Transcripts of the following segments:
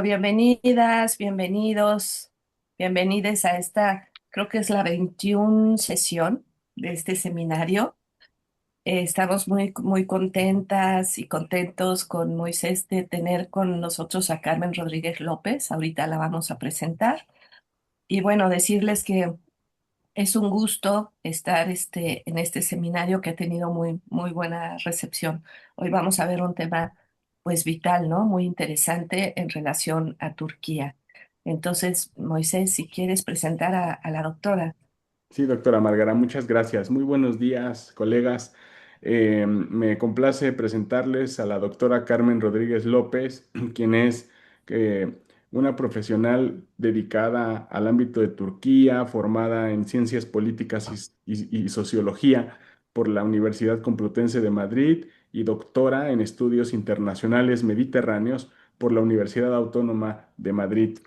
Bienvenidas, bienvenidos, bienvenides a esta, creo que es la 21 sesión de este seminario. Estamos muy contentas y contentos con Moisés de tener con nosotros a Carmen Rodríguez López. Ahorita la vamos a presentar. Y bueno, decirles que es un gusto estar en este seminario que ha tenido muy buena recepción. Hoy vamos a ver un tema pues vital, ¿no? Muy interesante en relación a Turquía. Entonces, Moisés, si quieres presentar a la doctora. Sí, doctora Márgara, muchas gracias. Muy buenos días, colegas. Me complace presentarles a la doctora Carmen Rodríguez López, quien es eh, una profesional dedicada al ámbito de Turquía, formada en ciencias políticas y sociología por la Universidad Complutense de Madrid y doctora en estudios internacionales mediterráneos por la Universidad Autónoma de Madrid.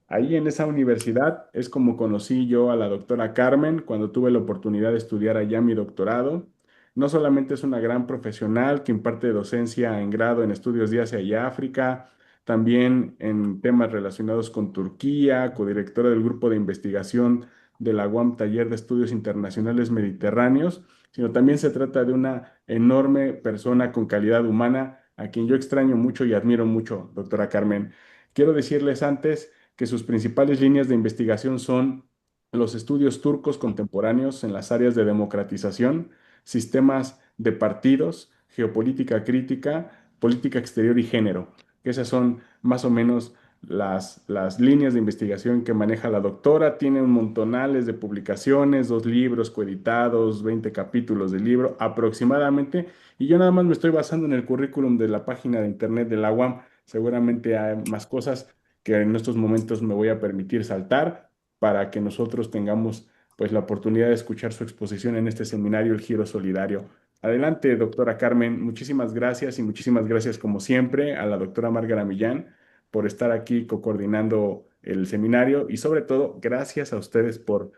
Ahí en esa universidad es como conocí yo a la doctora Carmen cuando tuve la oportunidad de estudiar allá mi doctorado. No solamente es una gran profesional que imparte docencia en grado en estudios de Asia y África, también en temas relacionados con Turquía, codirectora del grupo de investigación de la UAM Taller de Estudios Internacionales Mediterráneos, sino también se trata de una enorme persona con calidad humana a quien yo extraño mucho y admiro mucho, doctora Carmen. Quiero decirles antes que sus principales líneas de investigación son los estudios turcos contemporáneos en las áreas de democratización, sistemas de partidos, geopolítica crítica, política exterior y género, que esas son más o menos las líneas de investigación que maneja la doctora. Tiene un montonales de publicaciones, 2 libros coeditados, 20 capítulos de libro aproximadamente, y yo nada más me estoy basando en el currículum de la página de internet de la UAM. Seguramente hay más cosas que en estos momentos me voy a permitir saltar para que nosotros tengamos pues la oportunidad de escuchar su exposición en este seminario El Giro Solidario. Adelante, doctora Carmen, muchísimas gracias y muchísimas gracias como siempre a la doctora Márgara Millán por estar aquí coordinando el seminario y sobre todo gracias a ustedes por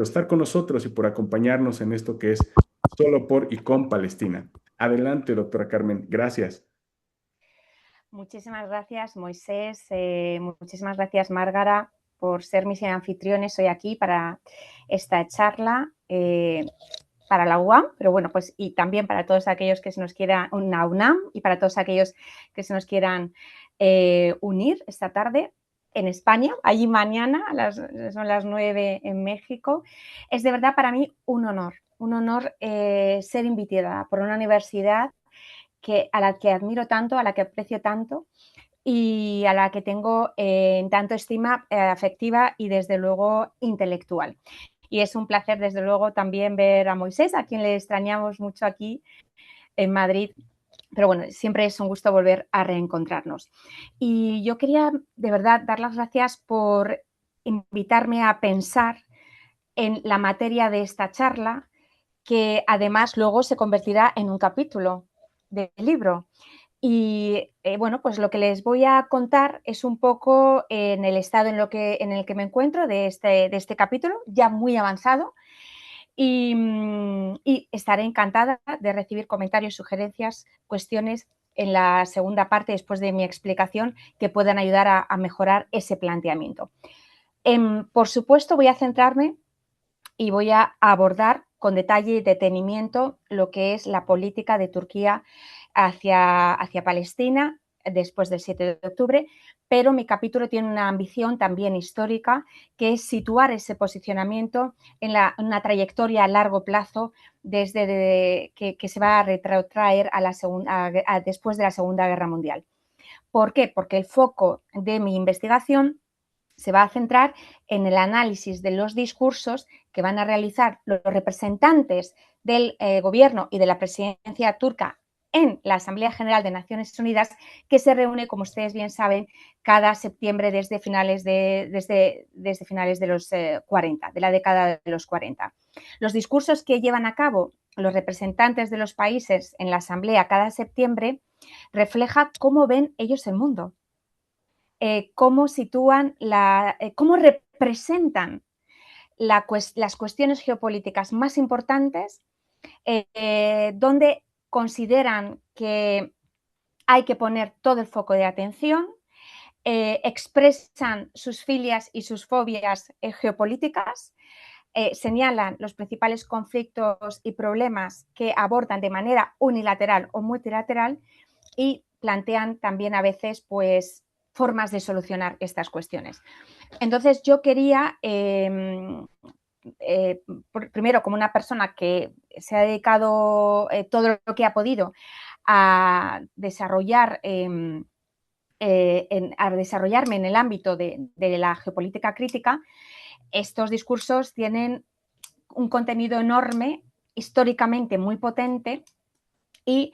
estar con nosotros y por acompañarnos en esto que es Solo por y con Palestina. Adelante, doctora Carmen, gracias. Muchísimas gracias, Moisés. Muchísimas gracias, Márgara, por ser mis anfitriones hoy aquí para esta charla para la UAM, pero bueno, pues y también para todos aquellos que se nos quieran, una UNAM, y para todos aquellos que se nos quieran unir esta tarde en España, allí mañana, son las 9 en México. Es de verdad para mí un honor ser invitada por una universidad a la que admiro tanto, a la que aprecio tanto y a la que tengo tanto estima afectiva y desde luego intelectual. Y es un placer desde luego también ver a Moisés, a quien le extrañamos mucho aquí en Madrid. Pero bueno, siempre es un gusto volver a reencontrarnos. Y yo quería de verdad dar las gracias por invitarme a pensar en la materia de esta charla, que además luego se convertirá en un capítulo del libro. Y bueno, pues lo que les voy a contar es un poco en el estado en el que me encuentro de este capítulo, ya muy avanzado, y estaré encantada de recibir comentarios, sugerencias, cuestiones en la segunda parte, después de mi explicación, que puedan ayudar a mejorar ese planteamiento. Por supuesto, voy a centrarme y voy a abordar con detalle y detenimiento lo que es la política de Turquía hacia Palestina después del 7 de octubre, pero mi capítulo tiene una ambición también histórica, que es situar ese posicionamiento en una trayectoria a largo plazo que se va a retrotraer después de la Segunda Guerra Mundial. ¿Por qué? Porque el foco de mi investigación se va a centrar en el análisis de los discursos que van a realizar los representantes del gobierno y de la presidencia turca en la Asamblea General de Naciones Unidas, que se reúne, como ustedes bien saben, cada septiembre desde finales de los 40, de la década de los 40. Los discursos que llevan a cabo los representantes de los países en la Asamblea cada septiembre refleja cómo ven ellos el mundo, cómo sitúan, cómo representan las cuestiones geopolíticas más importantes, donde consideran que hay que poner todo el foco de atención, expresan sus filias y sus fobias geopolíticas, señalan los principales conflictos y problemas que abordan de manera unilateral o multilateral y plantean también a veces pues, formas de solucionar estas cuestiones. Entonces yo quería, primero como una persona que se ha dedicado todo lo que ha podido a desarrollar a desarrollarme en el ámbito de la geopolítica crítica, estos discursos tienen un contenido enorme, históricamente muy potente y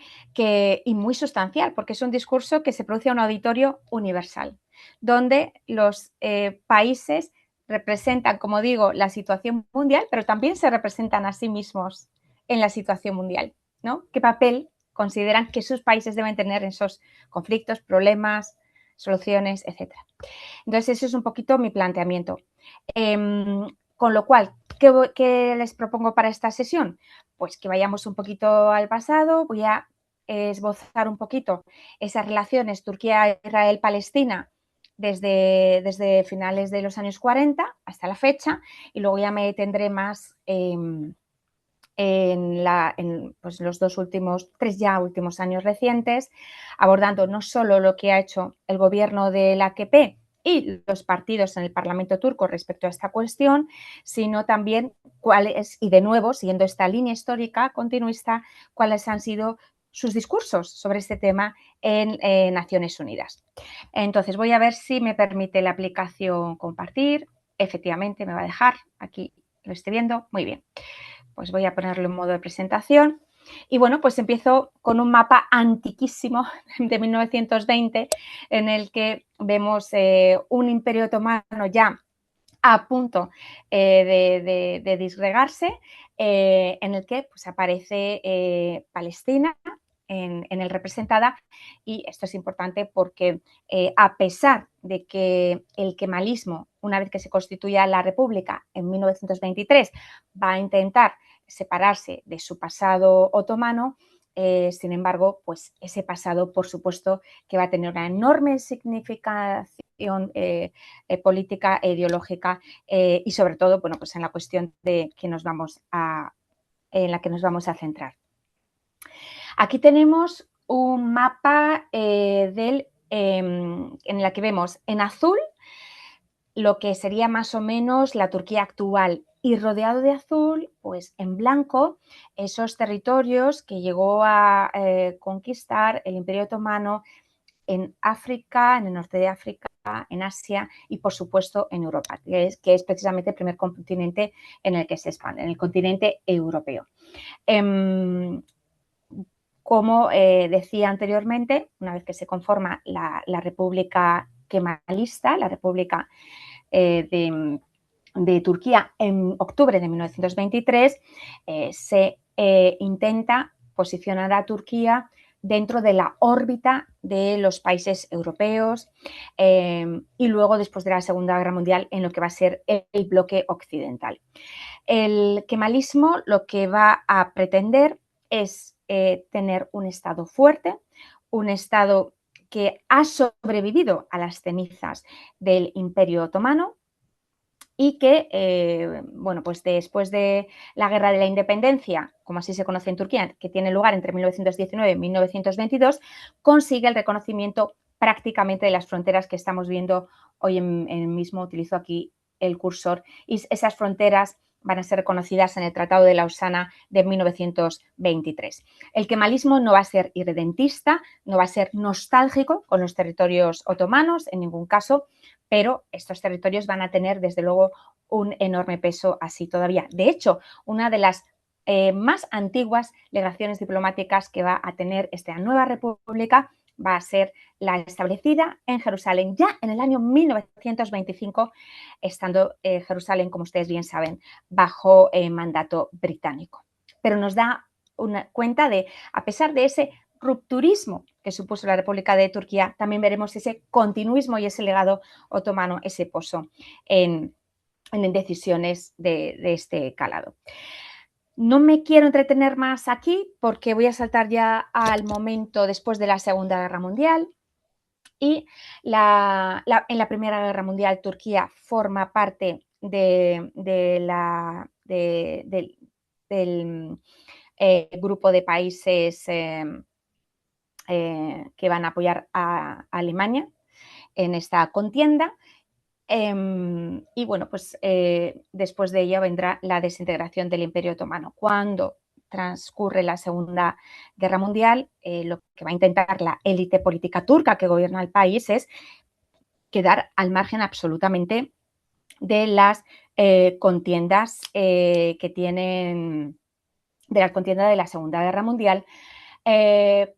muy sustancial, porque es un discurso que se produce a un auditorio universal, donde los países representan, como digo, la situación mundial, pero también se representan a sí mismos en la situación mundial, ¿no? ¿Qué papel consideran que sus países deben tener en esos conflictos, problemas, soluciones, etcétera? Entonces, eso es un poquito mi planteamiento. Con lo cual, ¿qué les propongo para esta sesión? Pues que vayamos un poquito al pasado, voy a esbozar un poquito esas relaciones Turquía-Israel-Palestina desde finales de los años 40 hasta la fecha, y luego ya me detendré más en pues, los tres últimos años recientes, abordando no solo lo que ha hecho el gobierno del AKP y los partidos en el Parlamento turco respecto a esta cuestión, sino también cuáles, y de nuevo, siguiendo esta línea histórica continuista, cuáles han sido sus discursos sobre este tema en Naciones Unidas. Entonces, voy a ver si me permite la aplicación compartir. Efectivamente, me va a dejar. Aquí lo estoy viendo. Muy bien. Pues voy a ponerlo en modo de presentación. Y bueno, pues empiezo con un mapa antiquísimo de 1920 en el que vemos un imperio otomano ya a punto de disgregarse, en el que pues, aparece Palestina en el representada, y esto es importante porque a pesar de que el kemalismo, una vez que se constituya la República en 1923, va a intentar separarse de su pasado otomano, sin embargo, pues ese pasado, por supuesto, que va a tener una enorme significación política e ideológica y sobre todo, bueno, pues en la cuestión en la que nos vamos a centrar. Aquí tenemos un mapa en la que vemos en azul lo que sería más o menos la Turquía actual, y rodeado de azul, pues en blanco, esos territorios que llegó a conquistar el Imperio Otomano en África, en el norte de África, en Asia y, por supuesto, en Europa, que es precisamente el primer continente en el que se expande, en el continente europeo. Como decía anteriormente, una vez que se conforma la República Kemalista, la República de Turquía en octubre de 1923, se intenta posicionar a Turquía dentro de la órbita de los países europeos y luego, después de la Segunda Guerra Mundial, en lo que va a ser el bloque occidental. El kemalismo lo que va a pretender es tener un Estado fuerte, un Estado que ha sobrevivido a las cenizas del Imperio Otomano y que, bueno, pues después de la Guerra de la Independencia, como así se conoce en Turquía, que tiene lugar entre 1919 y 1922, consigue el reconocimiento prácticamente de las fronteras que estamos viendo hoy mismo. Utilizo aquí el cursor, y esas fronteras van a ser reconocidas en el Tratado de Lausana de 1923. El kemalismo no va a ser irredentista, no va a ser nostálgico con los territorios otomanos en ningún caso, pero estos territorios van a tener, desde luego, un enorme peso así todavía. De hecho, una de las más antiguas legaciones diplomáticas que va a tener esta nueva república va a ser la establecida en Jerusalén ya en el año 1925, estando Jerusalén, como ustedes bien saben, bajo mandato británico. Pero nos da una cuenta de, a pesar de ese rupturismo que supuso la República de Turquía, también veremos ese continuismo y ese legado otomano, ese pozo en decisiones de este calado. No me quiero entretener más aquí porque voy a saltar ya al momento después de la Segunda Guerra Mundial. Y en la Primera Guerra Mundial Turquía forma parte del grupo de países que van a apoyar a Alemania en esta contienda. Y bueno, pues después de ello vendrá la desintegración del Imperio Otomano. Cuando transcurre la Segunda Guerra Mundial, lo que va a intentar la élite política turca que gobierna el país es quedar al margen absolutamente de las contiendas que tienen, de la contienda de la Segunda Guerra Mundial,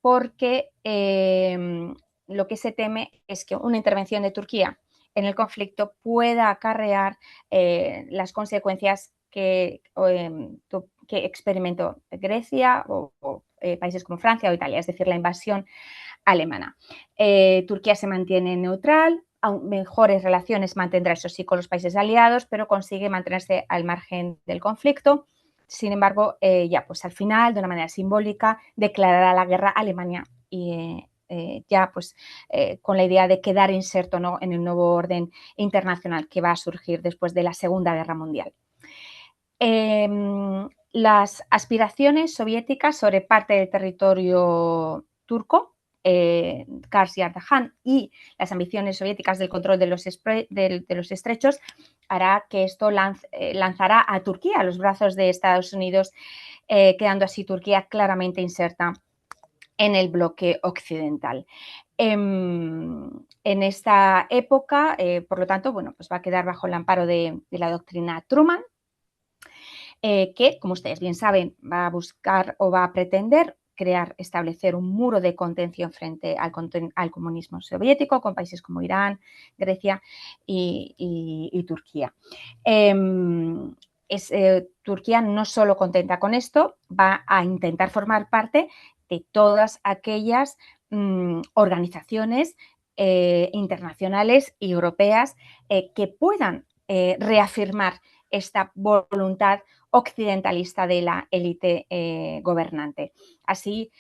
porque lo que se teme es que una intervención de Turquía en el conflicto pueda acarrear las consecuencias que experimentó Grecia o países como Francia o Italia, es decir, la invasión alemana. Turquía se mantiene neutral, mejores relaciones mantendrá, eso sí, con los países aliados, pero consigue mantenerse al margen del conflicto. Sin embargo, ya pues al final, de una manera simbólica, declarará la guerra a Alemania y ya pues con la idea de quedar inserto, ¿no?, en el nuevo orden internacional que va a surgir después de la Segunda Guerra Mundial. Las aspiraciones soviéticas sobre parte del territorio turco, Kars y Ardahan, y las ambiciones soviéticas del control de los estrechos hará que esto lanzará a Turquía a los brazos de Estados Unidos, quedando así Turquía claramente inserta en el bloque occidental. En esta época, por lo tanto, bueno, pues va a quedar bajo el amparo de la doctrina Truman, que, como ustedes bien saben, va a buscar o va a pretender establecer un muro de contención frente al comunismo soviético con países como Irán, Grecia y Turquía. Turquía no solo contenta con esto, va a intentar formar parte de todas aquellas organizaciones internacionales y europeas que puedan reafirmar esta voluntad occidentalista de la élite gobernante. Así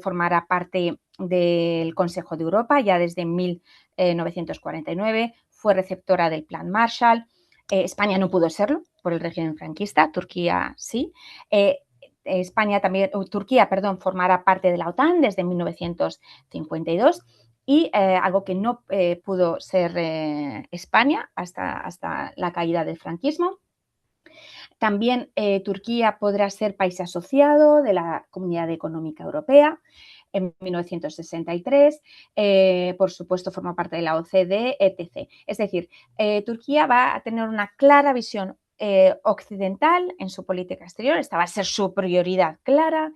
formará parte del Consejo de Europa ya desde 1949, fue receptora del Plan Marshall. España no pudo serlo por el régimen franquista, Turquía sí. Turquía formará parte de la OTAN desde 1952 y algo que no pudo ser España hasta la caída del franquismo. También Turquía podrá ser país asociado de la Comunidad Económica Europea en 1963, por supuesto forma parte de la OCDE, etc. Es decir, Turquía va a tener una clara visión occidental en su política exterior, esta va a ser su prioridad clara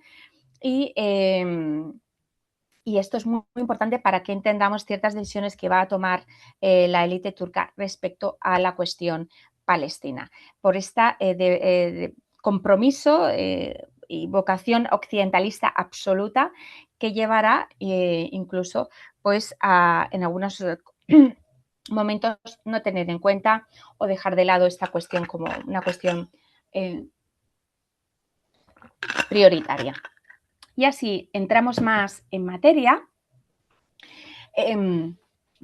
y esto es muy, muy importante para que entendamos ciertas decisiones que va a tomar la élite turca respecto a la cuestión palestina. Por esta compromiso y vocación occidentalista absoluta que llevará incluso pues en algunos momentos no tener en cuenta o dejar de lado esta cuestión como una cuestión prioritaria. Y así entramos más en materia.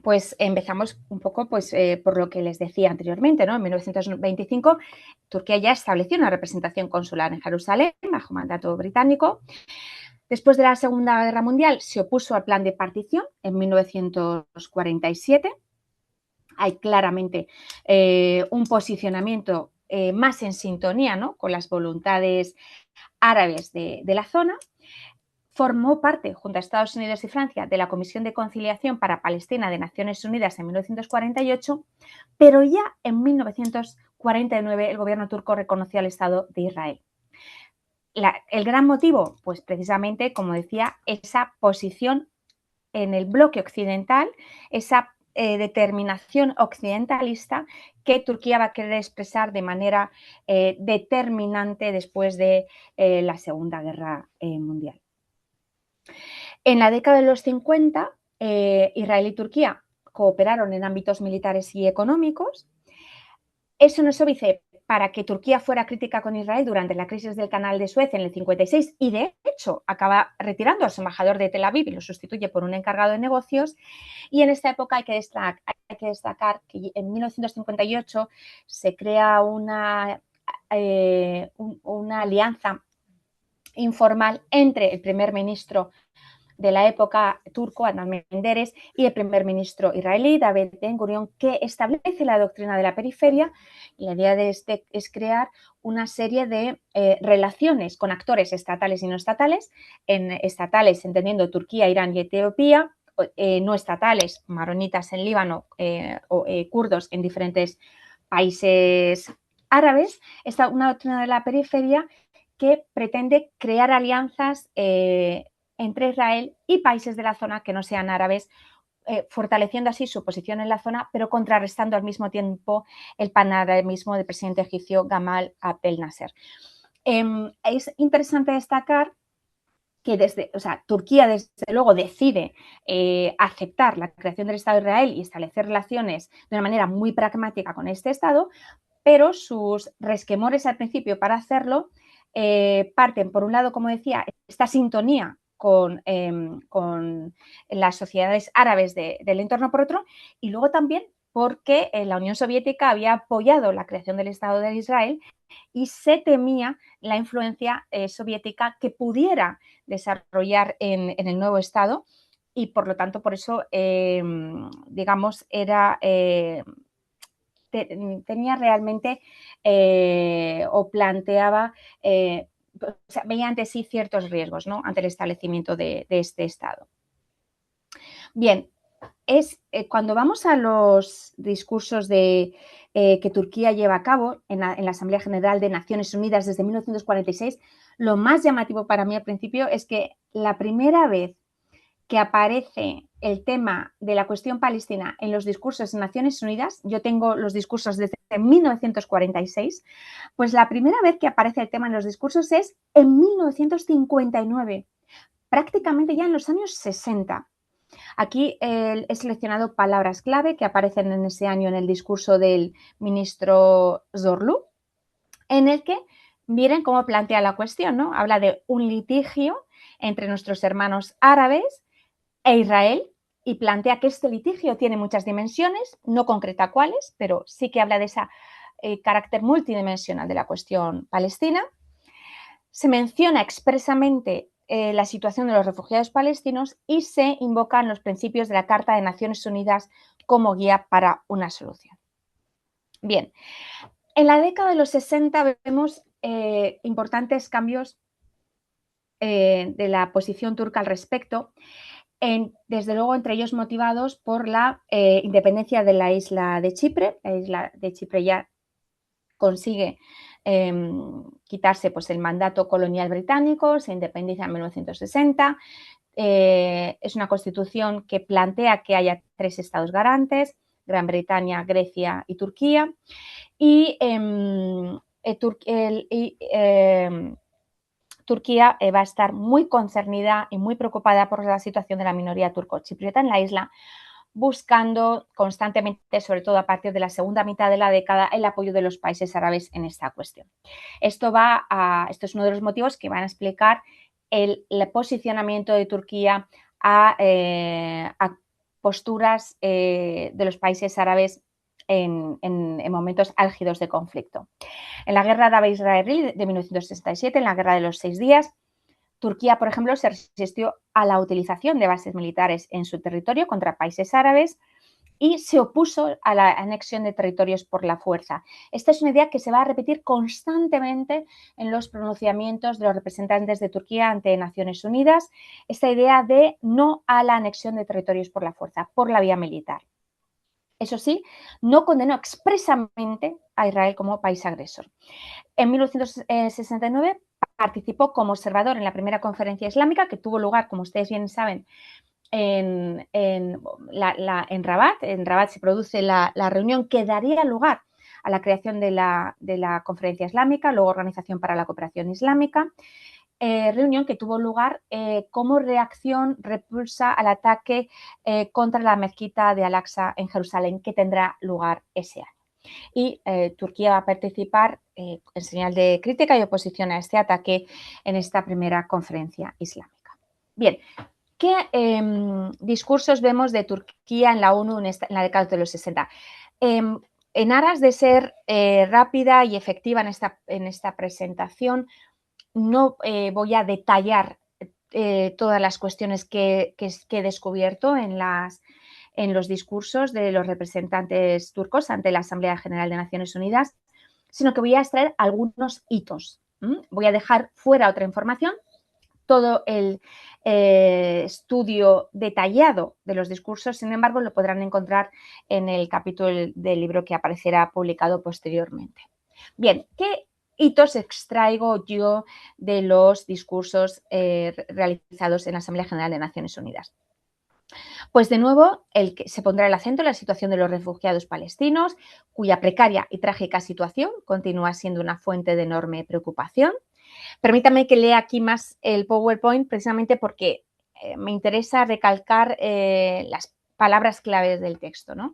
Pues empezamos un poco pues, por lo que les decía anteriormente, ¿no? En 1925 Turquía ya estableció una representación consular en Jerusalén bajo mandato británico. Después de la Segunda Guerra Mundial se opuso al plan de partición en 1947. Hay claramente un posicionamiento más en sintonía, ¿no?, con las voluntades árabes de la zona. Formó parte, junto a Estados Unidos y Francia, de la Comisión de Conciliación para Palestina de Naciones Unidas en 1948, pero ya en 1949 el gobierno turco reconoció al Estado de Israel. El gran motivo, pues precisamente, como decía, esa posición en el bloque occidental, esa determinación occidentalista que Turquía va a querer expresar de manera determinante después de la Segunda Guerra Mundial. En la década de los 50, Israel y Turquía cooperaron en ámbitos militares y económicos. Eso no es óbice para que Turquía fuera crítica con Israel durante la crisis del Canal de Suez en el 56 y, de hecho, acaba retirando a su embajador de Tel Aviv y lo sustituye por un encargado de negocios. Y en esta época hay que destacar que en 1958 se crea una alianza informal entre el primer ministro de la época turco, Adnan Menderes, y el primer ministro israelí, David Ben Gurion, que establece la doctrina de la periferia. Y la idea de este es crear una serie de relaciones con actores estatales y no estatales, estatales entendiendo Turquía, Irán y Etiopía, no estatales, maronitas en Líbano o kurdos en diferentes países árabes. Está una doctrina de la periferia que pretende crear alianzas entre Israel y países de la zona que no sean árabes, fortaleciendo así su posición en la zona, pero contrarrestando al mismo tiempo el panarabismo del presidente egipcio Gamal Abdel Nasser. Es interesante destacar que Turquía, desde luego, decide aceptar la creación del Estado de Israel y establecer relaciones de una manera muy pragmática con este Estado, pero sus resquemores al principio para hacerlo parten, por un lado, como decía, esta sintonía con las sociedades árabes del entorno por otro, y luego también porque la Unión Soviética había apoyado la creación del Estado de Israel y se temía la influencia soviética que pudiera desarrollar en el nuevo Estado, y por lo tanto por eso, digamos, era... tenía realmente o planteaba, o sea, veía ante sí ciertos riesgos, ¿no?, ante el establecimiento de este Estado. Bien, cuando vamos a los discursos que Turquía lleva a cabo en la Asamblea General de Naciones Unidas desde 1946, lo más llamativo para mí al principio es que la primera vez que aparece el tema de la cuestión palestina en los discursos de Naciones Unidas, yo tengo los discursos desde 1946, pues la primera vez que aparece el tema en los discursos es en 1959, prácticamente ya en los años 60. Aquí he seleccionado palabras clave que aparecen en ese año en el discurso del ministro Zorlu, en el que miren cómo plantea la cuestión, ¿no? Habla de un litigio entre nuestros hermanos árabes e Israel, y plantea que este litigio tiene muchas dimensiones, no concreta cuáles, pero sí que habla de ese carácter multidimensional de la cuestión palestina. Se menciona expresamente la situación de los refugiados palestinos y se invocan los principios de la Carta de Naciones Unidas como guía para una solución. Bien, en la década de los 60 vemos importantes cambios de la posición turca al respecto, desde luego entre ellos motivados por la independencia de la isla de Chipre. La isla de Chipre ya consigue quitarse pues, el mandato colonial británico, se independiza en 1960. Es una constitución que plantea que haya 3 estados garantes: Gran Bretaña, Grecia y Turquía. Y Turquía va a estar muy concernida y muy preocupada por la situación de la minoría turco-chipriota en la isla, buscando constantemente, sobre todo a partir de la segunda mitad de la década, el apoyo de los países árabes en esta cuestión. Esto es uno de los motivos que van a explicar el posicionamiento de Turquía a posturas de los países árabes en momentos álgidos de conflicto. En la guerra árabe-israelí de 1967, en la guerra de los 6 días, Turquía, por ejemplo, se resistió a la utilización de bases militares en su territorio contra países árabes y se opuso a la anexión de territorios por la fuerza. Esta es una idea que se va a repetir constantemente en los pronunciamientos de los representantes de Turquía ante Naciones Unidas, esta idea de no a la anexión de territorios por la fuerza, por la vía militar. Eso sí, no condenó expresamente a Israel como país agresor. En 1969 participó como observador en la primera conferencia islámica que tuvo lugar, como ustedes bien saben, en Rabat. En Rabat se produce la reunión que daría lugar a la creación de la conferencia islámica, luego Organización para la Cooperación Islámica. Reunión que tuvo lugar como reacción repulsa al ataque contra la mezquita de Al-Aqsa en Jerusalén, que tendrá lugar ese año. y Turquía va a participar en señal de crítica y oposición a este ataque en esta primera conferencia islámica. Bien, ¿qué discursos vemos de Turquía en la ONU en la década de los 60? En aras de ser rápida y efectiva en esta presentación, no voy a detallar todas las cuestiones que he descubierto en los discursos de los representantes turcos ante la Asamblea General de Naciones Unidas, sino que voy a extraer algunos hitos. Voy a dejar fuera otra información. Todo el estudio detallado de los discursos, sin embargo, lo podrán encontrar en el capítulo del libro que aparecerá publicado posteriormente. Bien, ¿qué hitos extraigo yo de los discursos realizados en la Asamblea General de Naciones Unidas? Pues de nuevo, se pondrá el acento en la situación de los refugiados palestinos, cuya precaria y trágica situación continúa siendo una fuente de enorme preocupación. Permítame que lea aquí más el PowerPoint precisamente porque me interesa recalcar las palabras claves del texto, ¿no?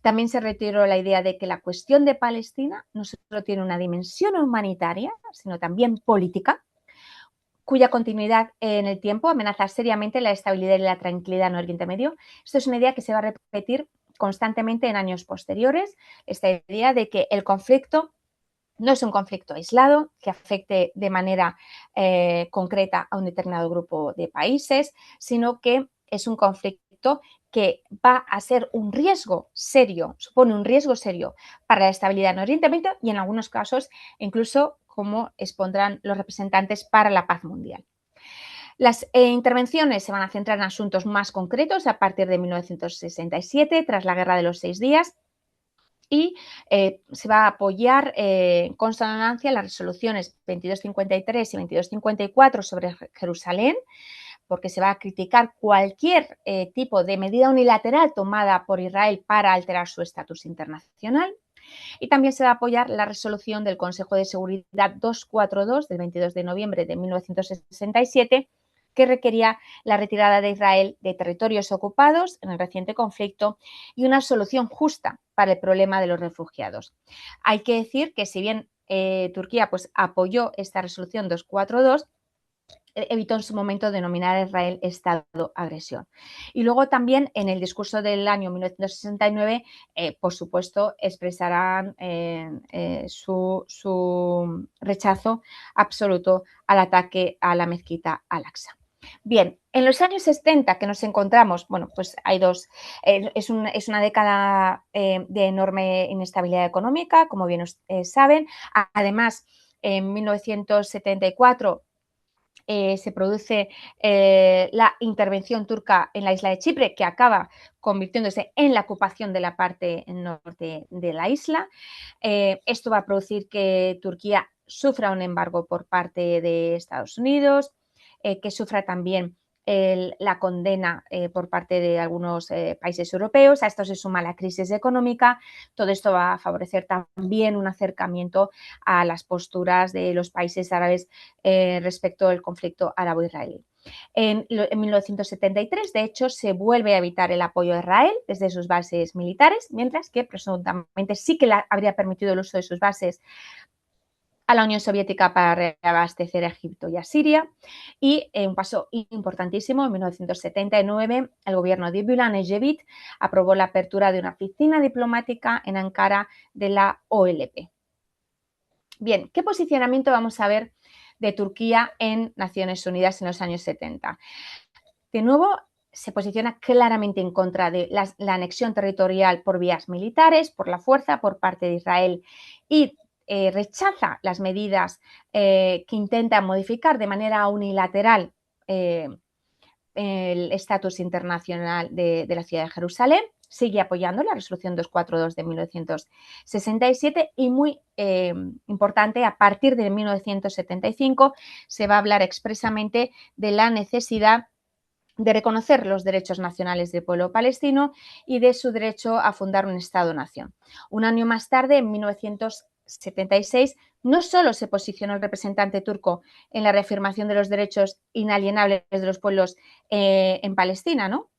También se retiró la idea de que la cuestión de Palestina no solo tiene una dimensión humanitaria, sino también política, cuya continuidad en el tiempo amenaza seriamente la estabilidad y la tranquilidad en Oriente Medio. Esto es una idea que se va a repetir constantemente en años posteriores, esta idea de que el conflicto no es un conflicto aislado que afecte de manera concreta a un determinado grupo de países, sino que es un conflicto que va a ser un riesgo serio, supone un riesgo serio para la estabilidad en Oriente Medio y en algunos casos incluso, como expondrán los representantes, para la paz mundial. Las intervenciones se van a centrar en asuntos más concretos a partir de 1967, tras la Guerra de los 6 días, y se va a apoyar en consonancia las resoluciones 2253 y 2254 sobre Jerusalén, porque se va a criticar cualquier tipo de medida unilateral tomada por Israel para alterar su estatus internacional. Y también se va a apoyar la resolución del Consejo de Seguridad 242 del 22 de noviembre de 1967, que requería la retirada de Israel de territorios ocupados en el reciente conflicto y una solución justa para el problema de los refugiados. Hay que decir que si bien Turquía pues, apoyó esta resolución 242, evitó en su momento denominar a Israel Estado agresión. Y luego también en el discurso del año 1969, por supuesto, expresarán su rechazo absoluto al ataque a la mezquita Al-Aqsa. Bien, en los años 70 que nos encontramos, bueno, pues hay dos, es una década de enorme inestabilidad económica, como bien saben. Además, en 1974 se produce la intervención turca en la isla de Chipre, que acaba convirtiéndose en la ocupación de la parte norte de la isla. Esto va a producir que Turquía sufra un embargo por parte de Estados Unidos, que sufra también la condena por parte de algunos países europeos. A esto se suma la crisis económica. Todo esto va a favorecer también un acercamiento a las posturas de los países árabes respecto al conflicto árabo-israelí. En 1973, de hecho, se vuelve a evitar el apoyo a Israel desde sus bases militares, mientras que presuntamente sí que habría permitido el uso de sus bases a la Unión Soviética para reabastecer a Egipto y a Siria. Y un paso importantísimo, en 1979, el gobierno de Bülent Ecevit aprobó la apertura de una oficina diplomática en Ankara de la OLP. Bien, ¿qué posicionamiento vamos a ver de Turquía en Naciones Unidas en los años 70? De nuevo, se posiciona claramente en contra de la anexión territorial por vías militares, por la fuerza, por parte de Israel, y rechaza las medidas que intentan modificar de manera unilateral el estatus internacional de la ciudad de Jerusalén. Sigue apoyando la resolución 242 de 1967 y muy importante, a partir de 1975 se va a hablar expresamente de la necesidad de reconocer los derechos nacionales del pueblo palestino y de su derecho a fundar un Estado-nación. Un año más tarde, en 1976, no solo se posicionó el representante turco en la reafirmación de los derechos inalienables de los pueblos en Palestina, ¿no?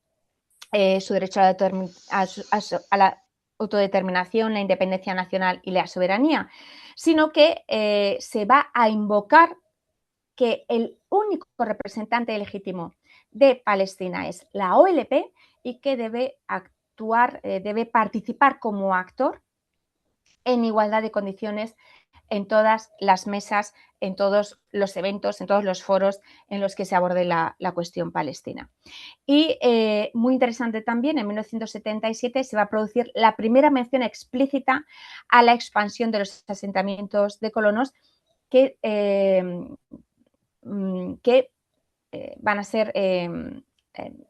Su derecho a la autodeterminación, la independencia nacional y la soberanía, sino que se va a invocar que el único representante legítimo de Palestina es la OLP y que debe actuar, debe participar como actor en igualdad de condiciones en todas las mesas, en todos los eventos, en todos los foros en los que se aborde la cuestión palestina. Y muy interesante también, en 1977 se va a producir la primera mención explícita a la expansión de los asentamientos de colonos que van a ser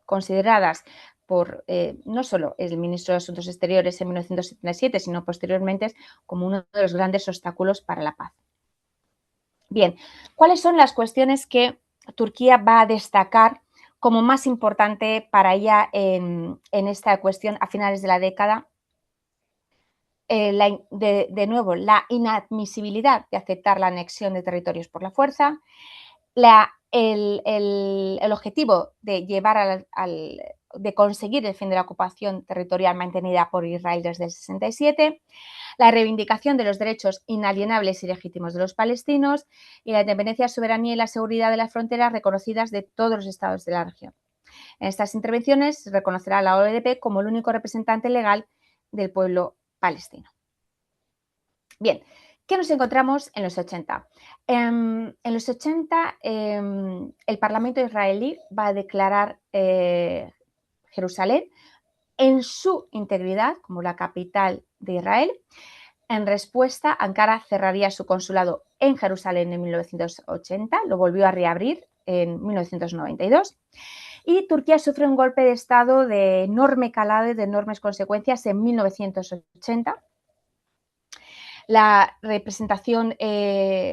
consideradas por no solo el ministro de Asuntos Exteriores en 1977, sino posteriormente como uno de los grandes obstáculos para la paz. Bien, ¿cuáles son las cuestiones que Turquía va a destacar como más importante para ella en esta cuestión a finales de la década? De nuevo, la inadmisibilidad de aceptar la anexión de territorios por la fuerza, el objetivo de llevar de conseguir el fin de la ocupación territorial mantenida por Israel desde el 67, la reivindicación de los derechos inalienables y legítimos de los palestinos y la independencia, soberanía y la seguridad de las fronteras reconocidas de todos los estados de la región. En estas intervenciones se reconocerá a la OLP como el único representante legal del pueblo palestino. Bien, ¿qué nos encontramos en los 80? En los 80 el Parlamento israelí va a declarar Jerusalén en su integridad como la capital de Israel. En respuesta, Ankara cerraría su consulado en Jerusalén en 1980, lo volvió a reabrir en 1992 y Turquía sufre un golpe de Estado de enorme calado y de enormes consecuencias en 1980. La representación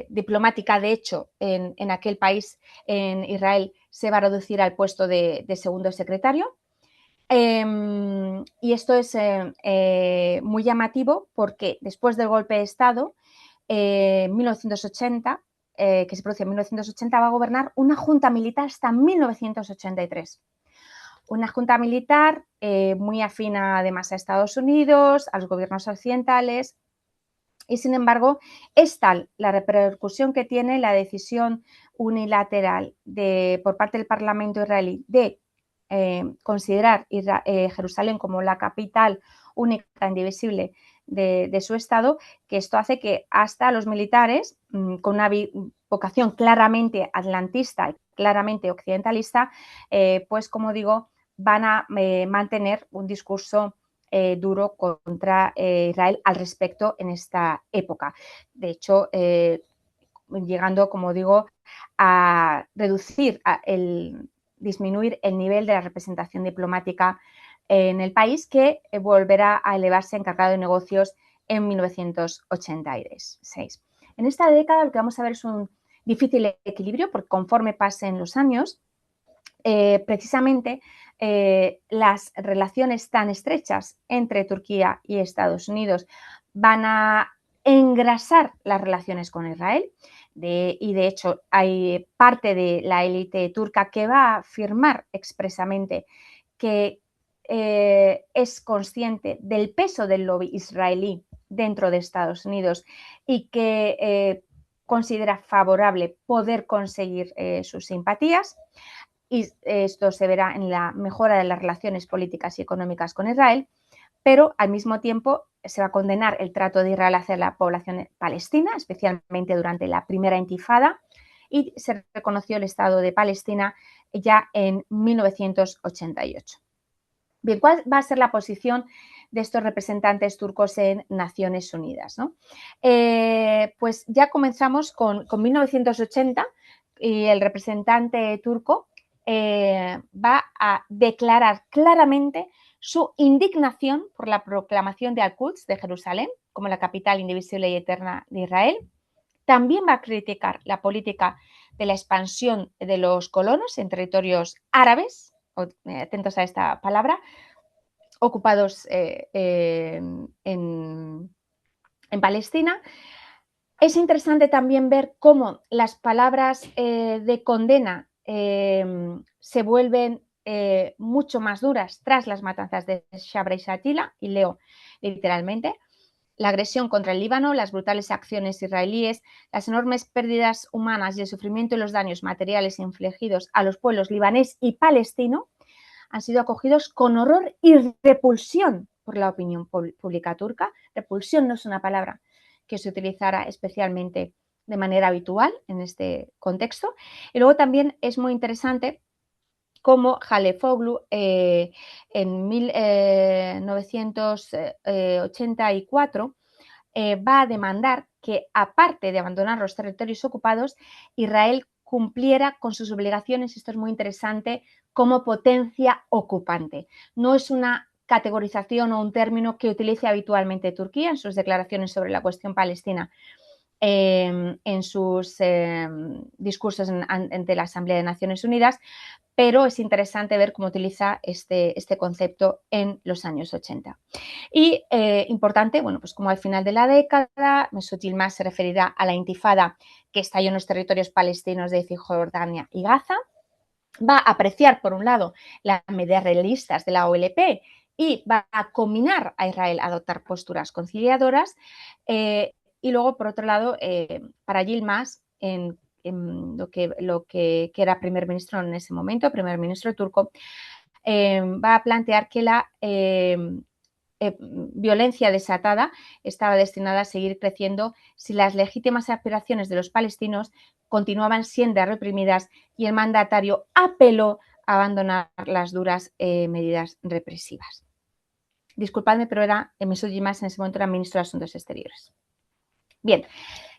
diplomática, de hecho, en aquel país, en Israel, se va a reducir al puesto de segundo secretario. Y esto es muy llamativo porque después del golpe de Estado, 1980, que se produce en 1980, va a gobernar una junta militar hasta 1983. Una junta militar muy afina además a Estados Unidos, a los gobiernos occidentales, y sin embargo es tal la repercusión que tiene la decisión unilateral por parte del Parlamento israelí de considerar Jerusalén como la capital única e indivisible de su estado, que esto hace que hasta los militares, con una vocación claramente atlantista, claramente occidentalista, pues como digo, van a mantener un discurso duro contra Israel al respecto en esta época. De hecho, llegando, como digo, a reducir disminuir el nivel de la representación diplomática en el país, que volverá a elevarse encargado de negocios en 1986. En esta década lo que vamos a ver es un difícil equilibrio, porque conforme pasen los años, precisamente las relaciones tan estrechas entre Turquía y Estados Unidos van a engrasar las relaciones con Israel. Y de hecho hay parte de la élite turca que va a afirmar expresamente que es consciente del peso del lobby israelí dentro de Estados Unidos y que considera favorable poder conseguir sus simpatías, y esto se verá en la mejora de las relaciones políticas y económicas con Israel, pero al mismo tiempo se va a condenar el trato de Israel hacia la población palestina, especialmente durante la primera intifada, y se reconoció el Estado de Palestina ya en 1988. Bien, ¿cuál va a ser la posición de estos representantes turcos en Naciones Unidas, ¿no? Pues ya comenzamos con 1980 y el representante turco va a declarar claramente su indignación por la proclamación de Al-Quds, de Jerusalén, como la capital indivisible y eterna de Israel. También va a criticar la política de la expansión de los colonos en territorios árabes, atentos a esta palabra, ocupados en Palestina. Es interesante también ver cómo las palabras de condena se vuelven mucho más duras tras las matanzas de Sabra y Shatila, y leo literalmente: la agresión contra el Líbano, las brutales acciones israelíes, las enormes pérdidas humanas y el sufrimiento y los daños materiales infligidos a los pueblos libanés y palestino han sido acogidos con horror y repulsión por la opinión pública turca. Repulsión no es una palabra que se utilizara especialmente de manera habitual en este contexto. Y luego también es muy interesante cómo Halefoglu en 1984 va a demandar que, aparte de abandonar los territorios ocupados, Israel cumpliera con sus obligaciones, esto es muy interesante, como potencia ocupante. No es una categorización o un término que utilice habitualmente Turquía en sus declaraciones sobre la cuestión palestina, en sus discursos ante la Asamblea de Naciones Unidas, pero es interesante ver cómo utiliza este concepto en los años 80. Y importante, bueno, pues como al final de la década, Mesut Yilmaz se referirá a la intifada que estalló en los territorios palestinos de Cisjordania y Gaza. Va a apreciar, por un lado, las medidas realistas de la OLP y va a combinar a Israel a adoptar posturas conciliadoras. Y luego, por otro lado, para Yilmaz, en lo que era primer ministro en ese momento, primer ministro turco, va a plantear que la violencia desatada estaba destinada a seguir creciendo si las legítimas aspiraciones de los palestinos continuaban siendo reprimidas, y el mandatario apeló a abandonar las duras medidas represivas. Disculpadme, pero era Mesut Yilmaz, en ese momento era ministro de Asuntos Exteriores. Bien,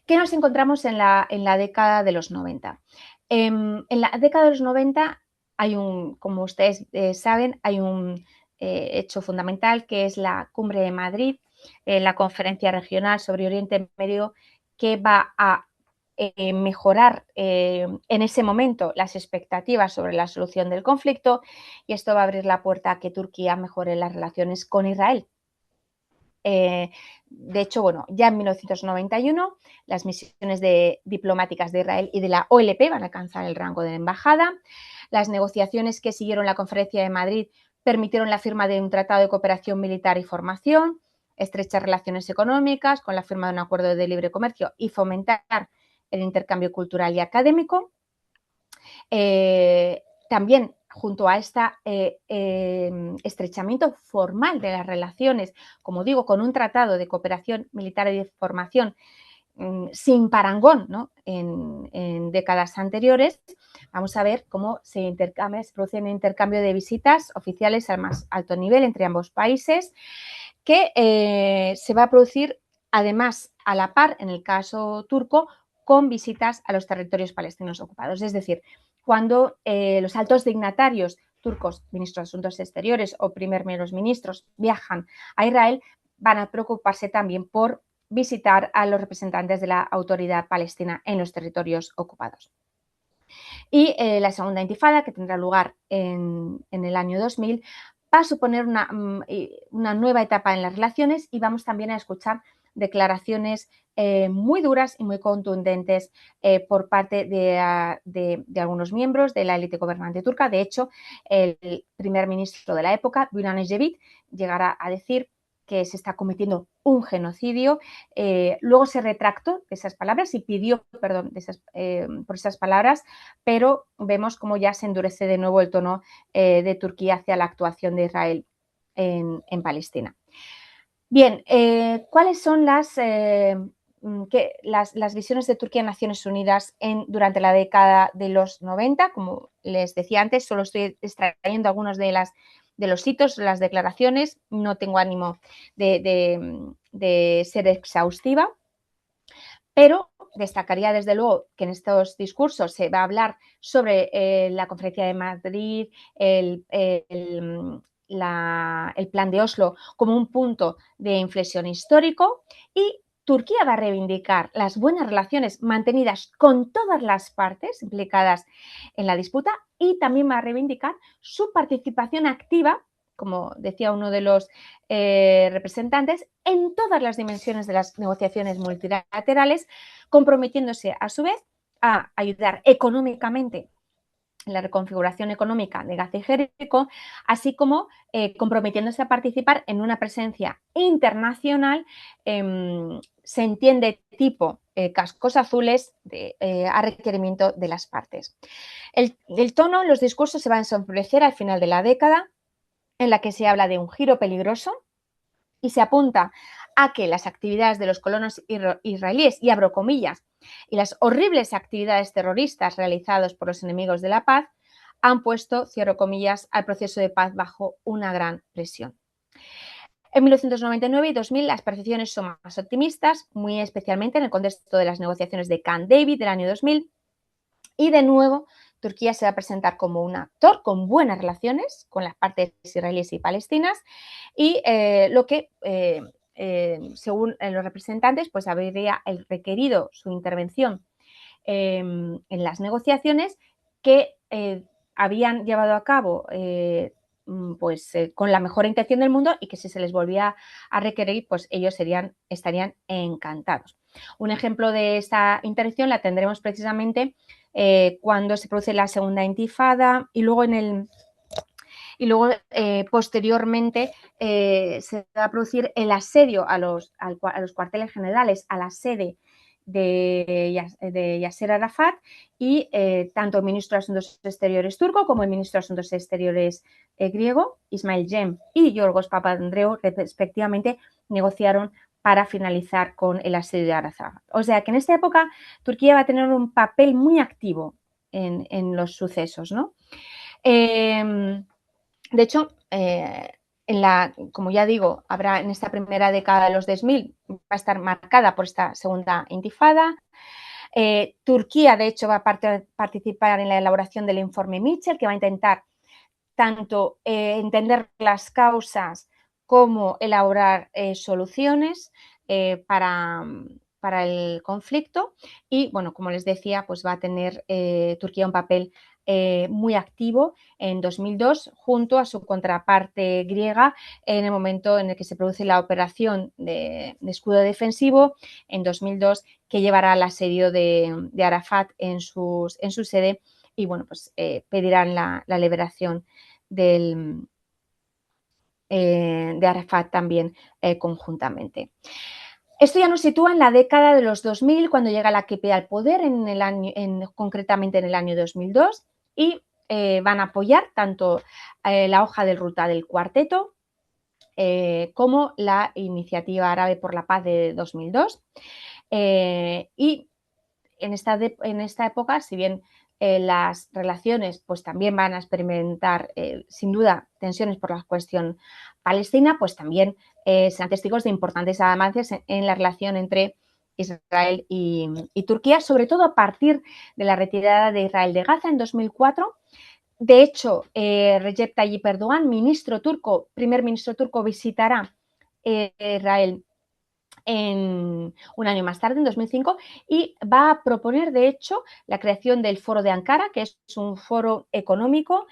¿qué nos encontramos en la década de los 90? En la década de los 90 hay como ustedes saben, hay un hecho fundamental, que es la Cumbre de Madrid, la Conferencia Regional sobre Oriente Medio, que va a mejorar en ese momento las expectativas sobre la solución del conflicto, y esto va a abrir la puerta a que Turquía mejore las relaciones con Israel. De hecho, bueno, ya en 1991 las misiones diplomáticas de Israel y de la OLP van a alcanzar el rango de embajada. Las negociaciones que siguieron la Conferencia de Madrid permitieron la firma de un tratado de cooperación militar y formación, estrechas relaciones económicas con la firma de un acuerdo de libre comercio y fomentar el intercambio cultural y académico. También, junto a este estrechamiento formal de las relaciones, como digo, con un tratado de cooperación militar y de formación sin parangón, ¿no?, en décadas anteriores, vamos a ver cómo se produce un intercambio de visitas oficiales al más alto nivel entre ambos países, que se va a producir además a la par, en el caso turco, con visitas a los territorios palestinos ocupados. Es decir, cuando los altos dignatarios turcos, ministros de Asuntos Exteriores o primeros ministros, viajan a Israel, van a preocuparse también por visitar a los representantes de la autoridad palestina en los territorios ocupados. Y la segunda intifada, que tendrá lugar en el año 2000, va a suponer una nueva etapa en las relaciones, y vamos también a escuchar declaraciones muy duras y muy contundentes por parte de algunos miembros de la élite gobernante turca. De hecho, el primer ministro de la época, Bülent Ecevit, llegará a decir que se está cometiendo un genocidio. Luego se retractó de esas palabras y pidió perdón por esas palabras, pero vemos cómo ya se endurece de nuevo el tono de Turquía hacia la actuación de Israel en Palestina. Bien, ¿cuáles son las visiones de Turquía en Naciones Unidas durante la década de los 90? Como les decía antes, solo estoy extrayendo algunos de los hitos, las declaraciones, no tengo ánimo de ser exhaustiva, pero destacaría desde luego que en estos discursos se va a hablar sobre la Conferencia de Madrid, el Plan de Oslo como un punto de inflexión histórico, y Turquía va a reivindicar las buenas relaciones mantenidas con todas las partes implicadas en la disputa, y también va a reivindicar su participación activa, como decía uno de los representantes, en todas las dimensiones de las negociaciones multilaterales, comprometiéndose a su vez a ayudar económicamente la reconfiguración económica de Gaza y Jericó, así como comprometiéndose a participar en una presencia internacional, se entiende tipo cascos azules a requerimiento de las partes. El tono en los discursos se va a ensombrecer al final de la década, en la que se habla de un giro peligroso y se apunta a que las actividades de los colonos israelíes, y abro comillas, y las horribles actividades terroristas realizadas por los enemigos de la paz han puesto, cierro comillas, al proceso de paz bajo una gran presión. En 1999 y 2000 las percepciones son más optimistas, muy especialmente en el contexto de las negociaciones de Camp David del año 2000, y de nuevo Turquía se va a presentar como un actor con buenas relaciones con las partes israelíes y palestinas, y lo que según los representantes, pues habría requerido su intervención en las negociaciones que habían llevado a cabo con la mejor intención del mundo, y que si se les volvía a requerir, pues ellos estarían encantados. Un ejemplo de esta intervención la tendremos precisamente cuando se produce la segunda intifada, y luego posteriormente se va a producir el asedio a los cuarteles generales, a la sede de Yasser Arafat, y tanto el ministro de Asuntos Exteriores turco como el ministro de Asuntos Exteriores griego, Ismail Cem y Yorgos Papandreou, respectivamente, negociaron para finalizar con el asedio de Arafat. O sea que en esta época Turquía va a tener un papel muy activo en los sucesos, ¿no? De hecho, como ya digo, habrá en esta primera década de los 2000, va a estar marcada por esta segunda intifada. Turquía, de hecho, va a participar en la elaboración del informe Mitchell, que va a intentar tanto entender las causas como elaborar soluciones para el conflicto. Y, bueno, como les decía, pues va a tener Turquía un papel muy activo en 2002 junto a su contraparte griega en el momento en el que se produce la operación de escudo defensivo en 2002, que llevará al asedio de Arafat en su sede, y bueno, pues pedirán la liberación de Arafat también conjuntamente. Esto ya nos sitúa en la década de los 2000, cuando llega la AKP al poder, concretamente en el año 2002, y van a apoyar tanto la hoja de ruta del cuarteto como la Iniciativa Árabe por la Paz de 2002. Y en esta época, si bien las relaciones pues también van a experimentar sin duda tensiones por la cuestión palestina, pues también serán testigos de importantes avances en la relación entre Israel y Turquía, sobre todo a partir de la retirada de Israel de Gaza en 2004. De hecho, Recep Tayyip Erdogan, primer ministro turco, visitará Israel un año más tarde, en 2005, y va a proponer, de hecho, la creación del Foro de Ankara, que es un foro económico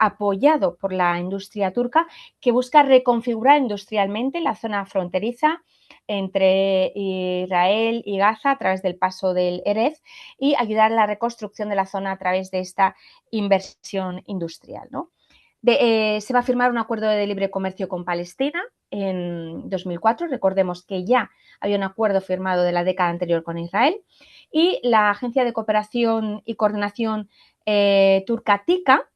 apoyado por la industria turca, que busca reconfigurar industrialmente la zona fronteriza entre Israel y Gaza a través del paso del Erez, y ayudar a la reconstrucción de la zona a través de esta inversión industrial, ¿no? Se va a firmar un acuerdo de libre comercio con Palestina en 2004. Recordemos que ya había un acuerdo firmado de la década anterior con Israel, y la Agencia de Cooperación y Coordinación turca TICA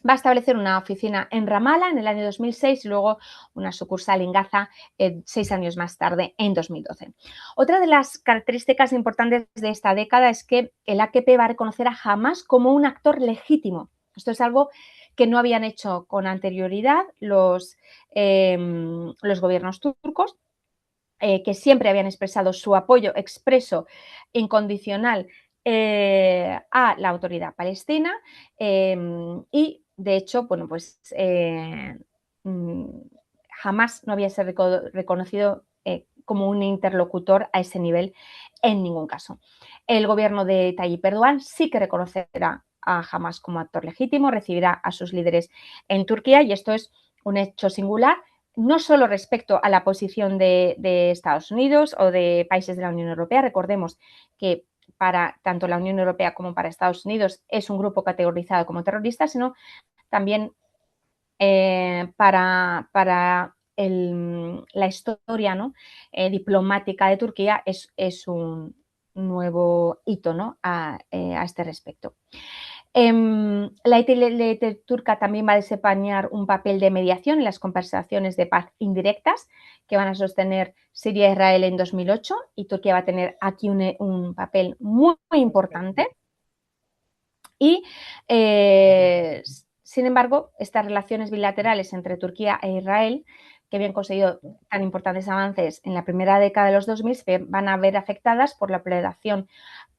va a establecer una oficina en Ramallah en el año 2006 y luego una sucursal en Gaza 6 años más tarde, en 2012. Otra de las características importantes de esta década es que el AKP va a reconocer a Hamás como un actor legítimo. Esto es algo que no habían hecho con anterioridad los gobiernos turcos, que siempre habían expresado su apoyo expreso, incondicional, a la autoridad palestina, y de hecho, bueno, pues jamás no había sido reconocido como un interlocutor a ese nivel en ningún caso. El gobierno de Tayyip Erdogan sí que reconocerá a Hamás como actor legítimo, recibirá a sus líderes en Turquía, y esto es un hecho singular, no solo respecto a la posición de Estados Unidos o de países de la Unión Europea. Recordemos que para tanto la Unión Europea como para Estados Unidos es un grupo categorizado como terrorista, sino también para la historia, ¿no? Diplomática de Turquía es un nuevo hito, ¿no? a este respecto. La élite turca también va a desempeñar un papel de mediación en las conversaciones de paz indirectas que van a sostener Siria e Israel en 2008, y Turquía va a tener aquí un papel muy, muy importante. Y, sin embargo, estas relaciones bilaterales entre Turquía e Israel, que habían conseguido tan importantes avances en la primera década de los 2000, se van a ver afectadas por la operación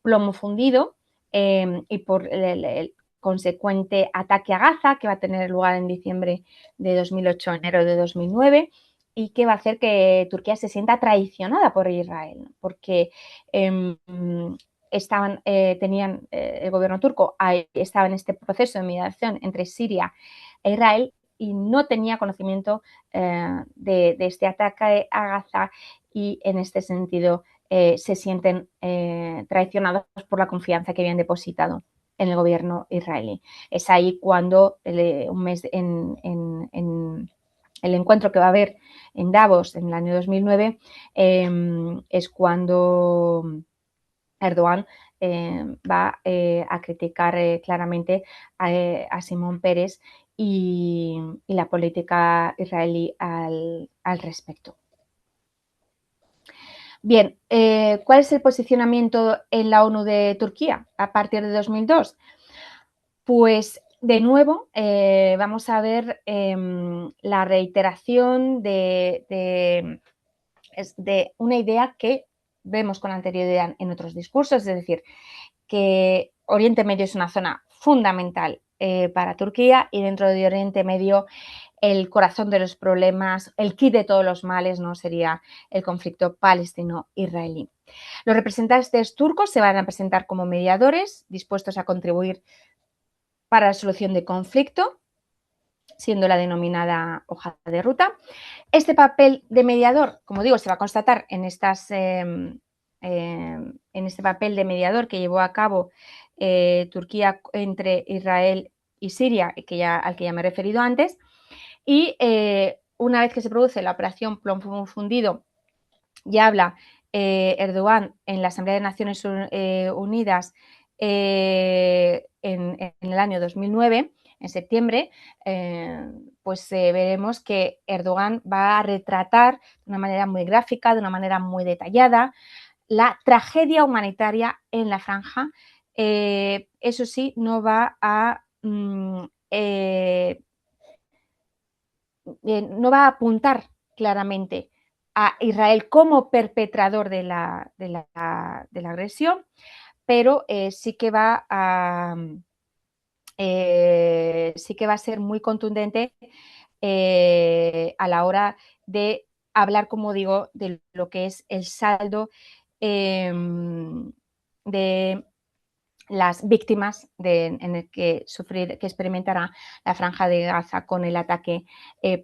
Plomo Fundido y por el consecuente ataque a Gaza, que va a tener lugar en diciembre de 2008, enero de 2009, y que va a hacer que Turquía se sienta traicionada por Israel, porque el gobierno turco estaba en este proceso de mediación entre Siria e Israel y no tenía conocimiento de este ataque a Gaza, y en este sentido se sienten traicionados por la confianza que habían depositado en el gobierno israelí. Es ahí cuando un mes en el encuentro que va a haber en Davos en el año 2009 es cuando Erdogan va a criticar claramente a Simón Peres y la política israelí al respecto. Bien, ¿cuál es el posicionamiento en la ONU de Turquía a partir de 2002? Pues de nuevo vamos a ver la reiteración de una idea que vemos con anterioridad en otros discursos, es decir, que Oriente Medio es una zona fundamental para Turquía, y dentro de Oriente Medio el corazón de los problemas, el quid de todos los males, ¿no? Sería el conflicto palestino-israelí. Los representantes turcos se van a presentar como mediadores dispuestos a contribuir para la solución de conflicto, siendo la denominada hoja de ruta. Este papel de mediador, como digo, se va a constatar en este papel de mediador que llevó a cabo Turquía entre Israel y Siria, al que ya me he referido antes. Y una vez que se produce la operación Plomo Fundido, ya habla Erdogan en la Asamblea de Naciones Unidas en el año 2009, en septiembre, pues veremos que Erdogan va a retratar de una manera muy gráfica, de una manera muy detallada, la tragedia humanitaria en la franja. Eso sí, no va a apuntar claramente a Israel como perpetrador de la agresión, pero sí que va a ser muy contundente a la hora de hablar, como digo, de lo que es el saldo de las víctimas en el que experimentará la franja de Gaza con el ataque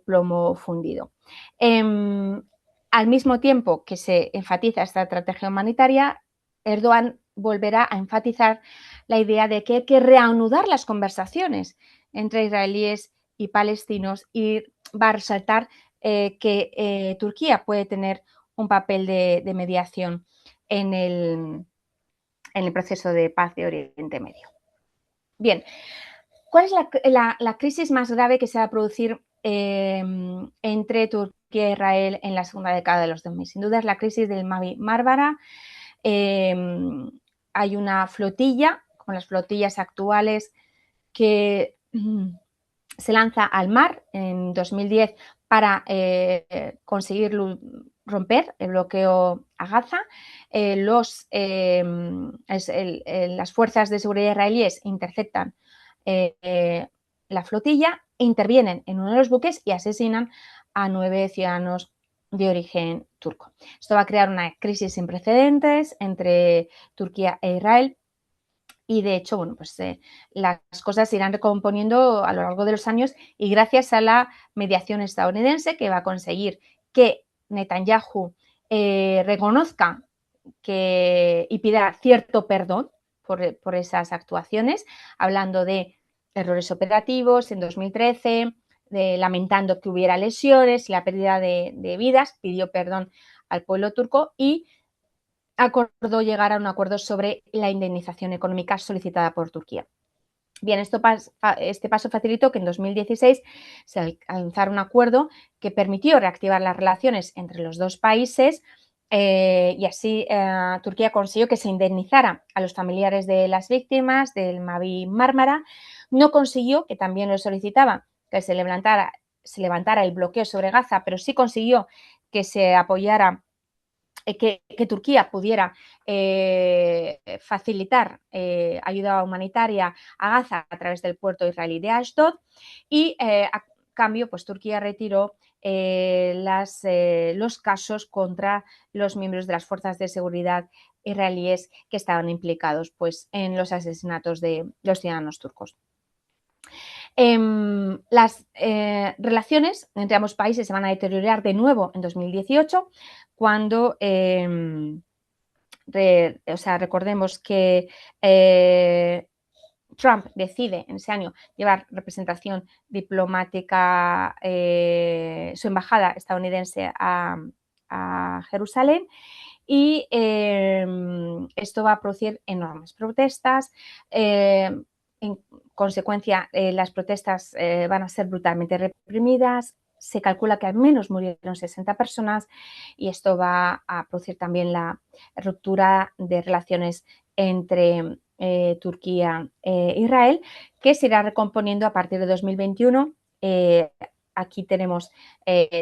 Plomo Fundido. Al mismo tiempo que se enfatiza esta estrategia humanitaria, Erdogan volverá a enfatizar la idea de que hay que reanudar las conversaciones entre israelíes y palestinos, y va a resaltar que Turquía puede tener un papel de mediación en el proceso de paz de Oriente Medio. Bien, ¿cuál es la crisis más grave que se va a producir entre Turquía e Israel en la segunda década de los 2000? Sin duda es la crisis del Mavi Mármara. Hay una flotilla, con las flotillas actuales, que se lanza al mar en 2010 para conseguir romper el bloqueo a Gaza. Las fuerzas de seguridad israelíes interceptan la flotilla, intervienen en uno de los buques y asesinan a 9 ciudadanos de origen turco. Esto va a crear una crisis sin precedentes entre Turquía e Israel. Y de hecho, bueno, pues las cosas se irán recomponiendo a lo largo de los años, y gracias a la mediación estadounidense, que va a conseguir que Netanyahu reconozca y pida cierto perdón por esas actuaciones, hablando de errores operativos en 2013, lamentando que hubiera lesiones y la pérdida de vidas, pidió perdón al pueblo turco y acordó llegar a un acuerdo sobre la indemnización económica solicitada por Turquía. Bien, este paso facilitó que en 2016 se alcanzara un acuerdo que permitió reactivar las relaciones entre los dos países y así Turquía consiguió que se indemnizara a los familiares de las víctimas del Mavi Mármara. No consiguió, que también lo solicitaba, que se levantara el bloqueo sobre Gaza, pero sí consiguió que se apoyara que Turquía pudiera facilitar ayuda humanitaria a Gaza a través del puerto israelí de Ashdod y a cambio pues Turquía retiró los casos contra los miembros de las fuerzas de seguridad israelíes que estaban implicados pues, en los asesinatos de los ciudadanos turcos. Las relaciones entre ambos países se van a deteriorar de nuevo en 2018 cuando recordemos que Trump decide en ese año llevar representación diplomática, su embajada estadounidense a Jerusalén y esto va a producir enormes protestas. En consecuencia, las protestas van a ser brutalmente reprimidas. Se calcula que al menos murieron 60 personas y esto va a producir también la ruptura de relaciones entre Turquía e Israel, que se irá recomponiendo a partir de 2021. Aquí tenemos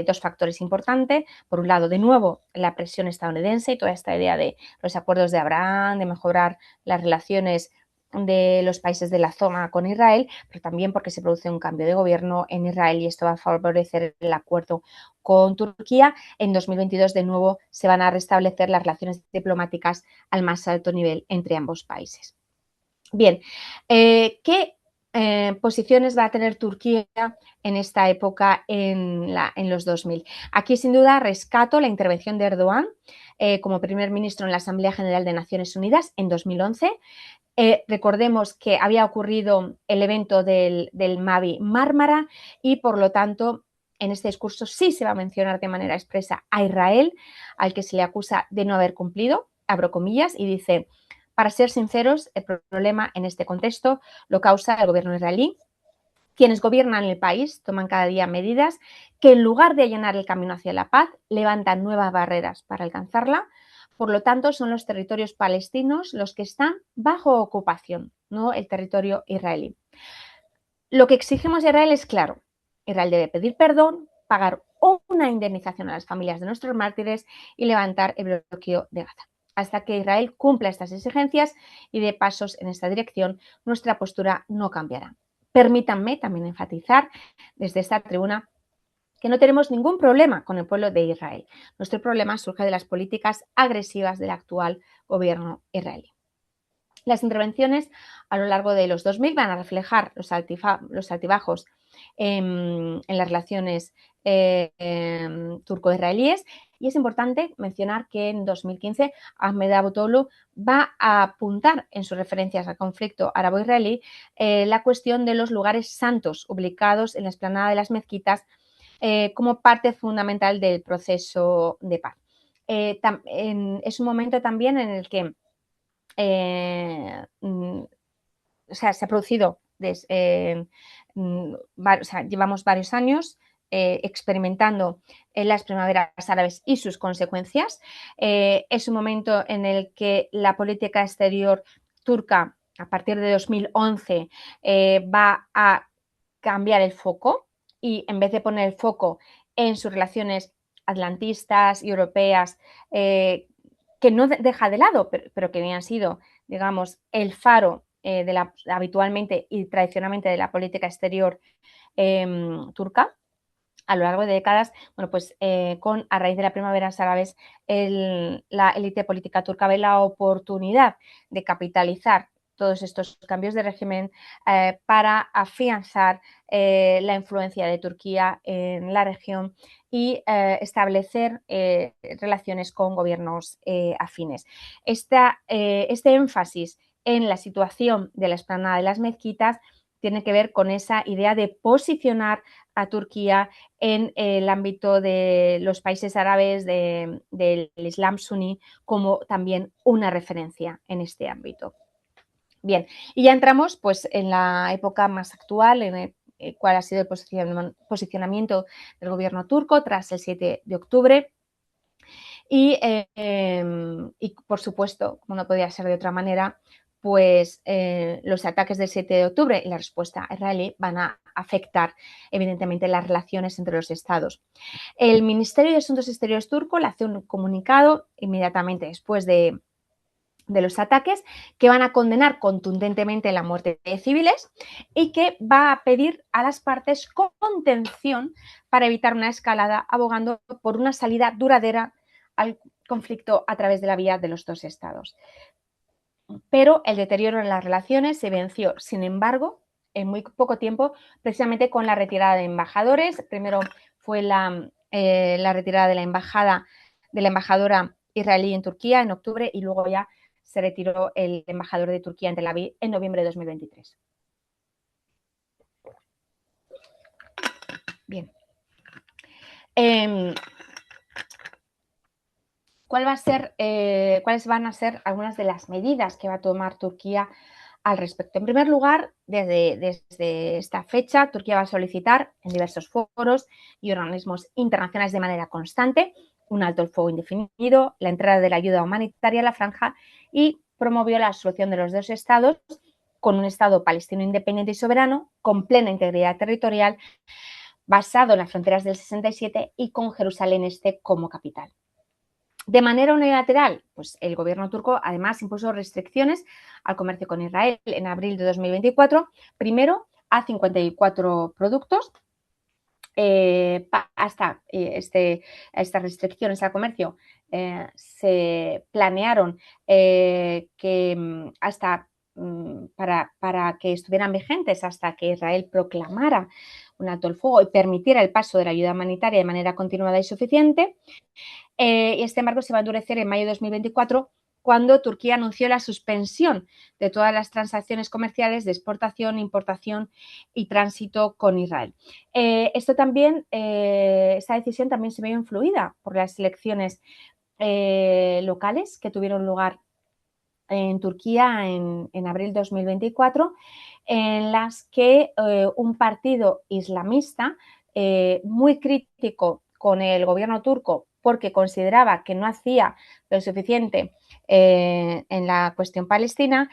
dos factores importantes. Por un lado, de nuevo, la presión estadounidense y toda esta idea de los acuerdos de Abraham, de mejorar las relaciones de los países de la zona con Israel, pero también porque se produce un cambio de gobierno en Israel y esto va a favorecer el acuerdo con Turquía. En 2022, de nuevo, se van a restablecer las relaciones diplomáticas al más alto nivel entre ambos países. Bien, ¿qué posiciones va a tener Turquía en esta época en los 2000? Aquí, sin duda, rescato la intervención de Erdogan como primer ministro en la Asamblea General de Naciones Unidas en 2011. Recordemos que había ocurrido el evento del Mavi Mármara y, por lo tanto, en este discurso sí se va a mencionar de manera expresa a Israel, al que se le acusa de no haber cumplido, abro comillas, y dice: para ser sinceros, el problema en este contexto lo causa el gobierno israelí. Quienes gobiernan el país toman cada día medidas que, en lugar de allanar el camino hacia la paz, levantan nuevas barreras para alcanzarla. Por lo tanto, son los territorios palestinos los que están bajo ocupación, no el territorio israelí. Lo que exigimos a Israel es claro. Israel debe pedir perdón, pagar una indemnización a las familias de nuestros mártires y levantar el bloqueo de Gaza. Hasta que Israel cumpla estas exigencias y dé pasos en esta dirección, nuestra postura no cambiará. Permítanme también enfatizar desde esta tribuna que no tenemos ningún problema con el pueblo de Israel. Nuestro problema surge de las políticas agresivas del actual gobierno israelí. Las intervenciones a lo largo de los 2000 van a reflejar los altibajos en las relaciones turco-israelíes y es importante mencionar que en 2015 Ahmed Davutoglu va a apuntar en sus referencias al conflicto árabo-israelí la cuestión de los lugares santos ubicados en la explanada de las mezquitas como parte fundamental del proceso de paz. Es un momento también en el que se ha producido, llevamos varios años experimentando las primaveras árabes y sus consecuencias. Es un momento en el que la política exterior turca, a partir de 2011, va a cambiar el foco y en vez de poner el foco en sus relaciones atlantistas y europeas, que no deja de lado, pero que habían sido, digamos, el faro habitualmente y tradicionalmente de la política exterior turca a lo largo de décadas, bueno, pues a raíz de la primavera árabes, la élite política turca ve la oportunidad de capitalizar todos estos cambios de régimen para afianzar la influencia de Turquía en la región y establecer relaciones con gobiernos afines. Este énfasis en la situación de la explanada de las mezquitas tiene que ver con esa idea de posicionar a Turquía en el ámbito de los países árabes del Islam suní como también una referencia en este ámbito. Bien, y ya entramos pues, en la época más actual, en el cuál ha sido el posicionamiento del gobierno turco tras el 7 de octubre. Y por supuesto, como no podía ser de otra manera, pues los ataques del 7 de octubre y la respuesta israelí van a afectar evidentemente las relaciones entre los estados. El Ministerio de Asuntos Exteriores turco le hace un comunicado inmediatamente después de los ataques, que van a condenar contundentemente la muerte de civiles y que va a pedir a las partes contención para evitar una escalada, abogando por una salida duradera al conflicto a través de la vía de los dos estados. Pero el deterioro en las relaciones se venció, sin embargo, en muy poco tiempo, precisamente con la retirada de embajadores. Primero fue la retirada de la embajadora israelí en Turquía en octubre y luego ya se retiró el embajador de Turquía en Tel Aviv en noviembre de 2023. Bien. ¿Cuáles van a ser algunas de las medidas que va a tomar Turquía al respecto? En primer lugar, desde esta fecha, Turquía va a solicitar en diversos foros y organismos internacionales de manera constante un alto el fuego indefinido, la entrada de la ayuda humanitaria a la franja y promovió la solución de los dos estados con un Estado palestino independiente y soberano, con plena integridad territorial, basado en las fronteras del 67 y con Jerusalén Este como capital. De manera unilateral, pues el gobierno turco además impuso restricciones al comercio con Israel en abril de 2024, primero a 54 productos. Estas restricciones al comercio se planearon para que estuvieran vigentes hasta que Israel proclamara un alto el fuego y permitiera el paso de la ayuda humanitaria de manera continuada y suficiente. Y este embargo se va a endurecer en mayo de 2024 cuando Turquía anunció la suspensión de todas las transacciones comerciales de exportación, importación y tránsito con Israel. Esta decisión también se vio influida por las elecciones locales que tuvieron lugar en Turquía en abril de 2024, en las que un partido islamista muy crítico con el gobierno turco porque consideraba que no hacía lo suficiente en la cuestión palestina,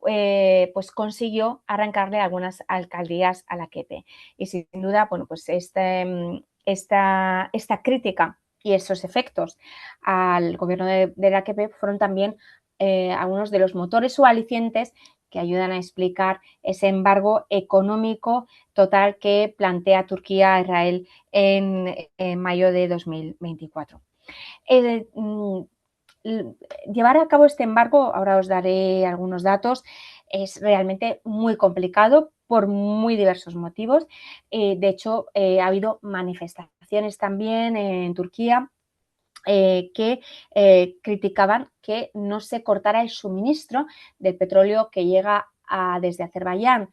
pues consiguió arrancarle algunas alcaldías a la AKP. Y sin duda, bueno, pues esta crítica y esos efectos al gobierno de la AKP fueron también algunos de los motores o alicientes que ayudan a explicar ese embargo económico total que plantea Turquía a Israel en mayo de 2024. Llevar a cabo este embargo, ahora os daré algunos datos, es realmente muy complicado por muy diversos motivos. De hecho, ha habido manifestaciones también en Turquía que criticaban que no se cortara el suministro del petróleo que llega desde Azerbaiyán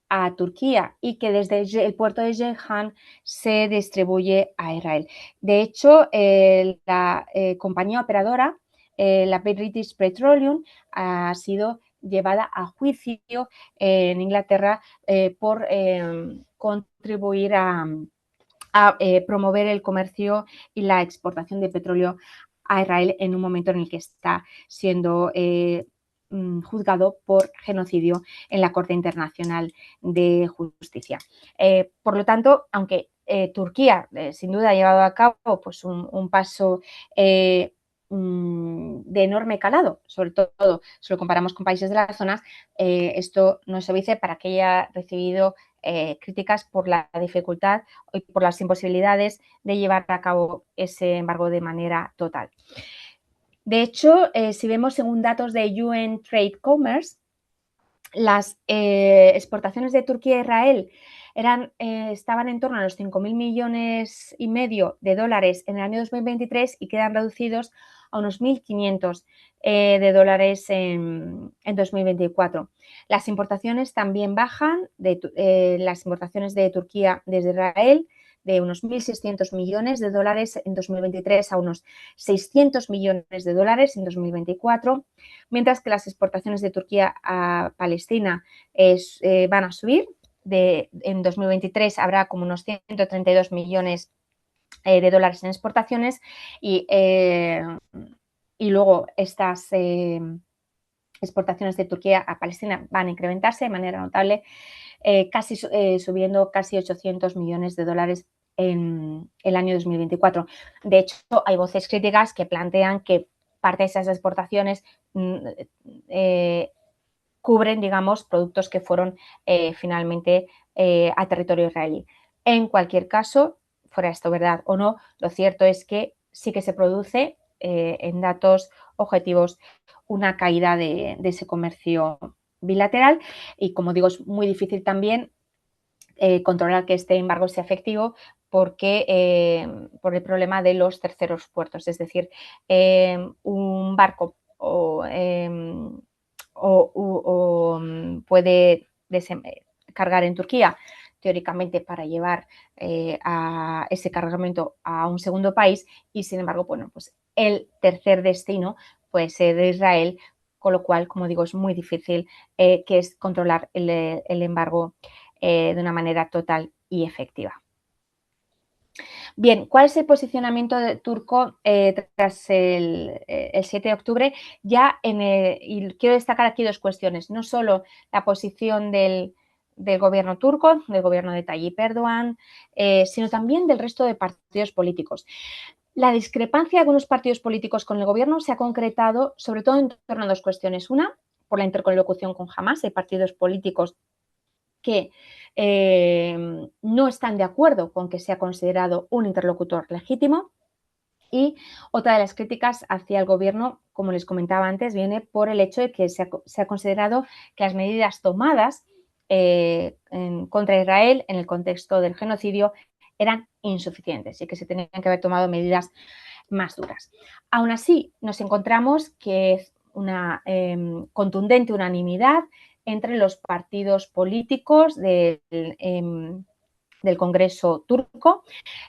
a Turquía y que desde el puerto de Ceyhan se distribuye a Israel. De hecho, la compañía operadora, la British Petroleum, ha sido llevada a juicio en Inglaterra por contribuir a promover el comercio y la exportación de petróleo a Israel en un momento en el que está siendo juzgado por genocidio en la Corte Internacional de Justicia. Por lo tanto, aunque Turquía sin duda ha llevado a cabo pues, un paso de enorme calado, sobre todo si lo comparamos con países de la zona, esto no se dice para que haya recibido críticas por la dificultad y por las imposibilidades de llevar a cabo ese embargo de manera total. De hecho, si vemos según datos de UN Trade Commerce, las exportaciones de Turquía a Israel estaban en torno a los 5.000 millones y medio de dólares en el año 2023 y quedan reducidos a unos 1.500 de dólares en 2024. Las importaciones también bajan, las importaciones de Turquía desde Israel, de unos 1.600 millones de dólares en 2023 a unos 600 millones de dólares en 2024, mientras que las exportaciones de Turquía a Palestina van a subir. En 2023 habrá como unos 132 millones de dólares en exportaciones y luego estas exportaciones de Turquía a Palestina van a incrementarse de manera notable, subiendo casi 800 millones de dólares en el año 2024. De hecho, hay voces críticas que plantean que parte de esas exportaciones cubren, digamos, productos que fueron finalmente a territorio israelí. En cualquier caso, fuera esto verdad o no, lo cierto es que sí que se produce en datos objetivos una caída de ese comercio bilateral y, como digo, es muy difícil también controlar que este embargo sea efectivo porque por el problema de los terceros puertos, es decir, un barco puede cargar en Turquía teóricamente para llevar a ese cargamento a un segundo país y, sin embargo, bueno, pues el tercer destino puede ser de Israel, con lo cual, como digo, es muy difícil que es controlar el embargo de una manera total y efectiva. Bien, ¿cuál es el posicionamiento turco tras el 7 de octubre? Y quiero destacar aquí dos cuestiones, no solo la posición del gobierno turco, del gobierno de Tayyip Erdogan, sino también del resto de partidos políticos. La discrepancia de algunos partidos políticos con el gobierno se ha concretado sobre todo en torno a dos cuestiones. Una, por la interlocución con Hamas. Hay partidos políticos que no están de acuerdo con que sea considerado un interlocutor legítimo. Y otra de las críticas hacia el gobierno, como les comentaba antes, viene por el hecho de que se ha considerado que las medidas tomadas contra Israel en el contexto del genocidio eran insuficientes y que se tenían que haber tomado medidas más duras. Aún así, nos encontramos que es una contundente unanimidad entre los partidos políticos del Congreso turco.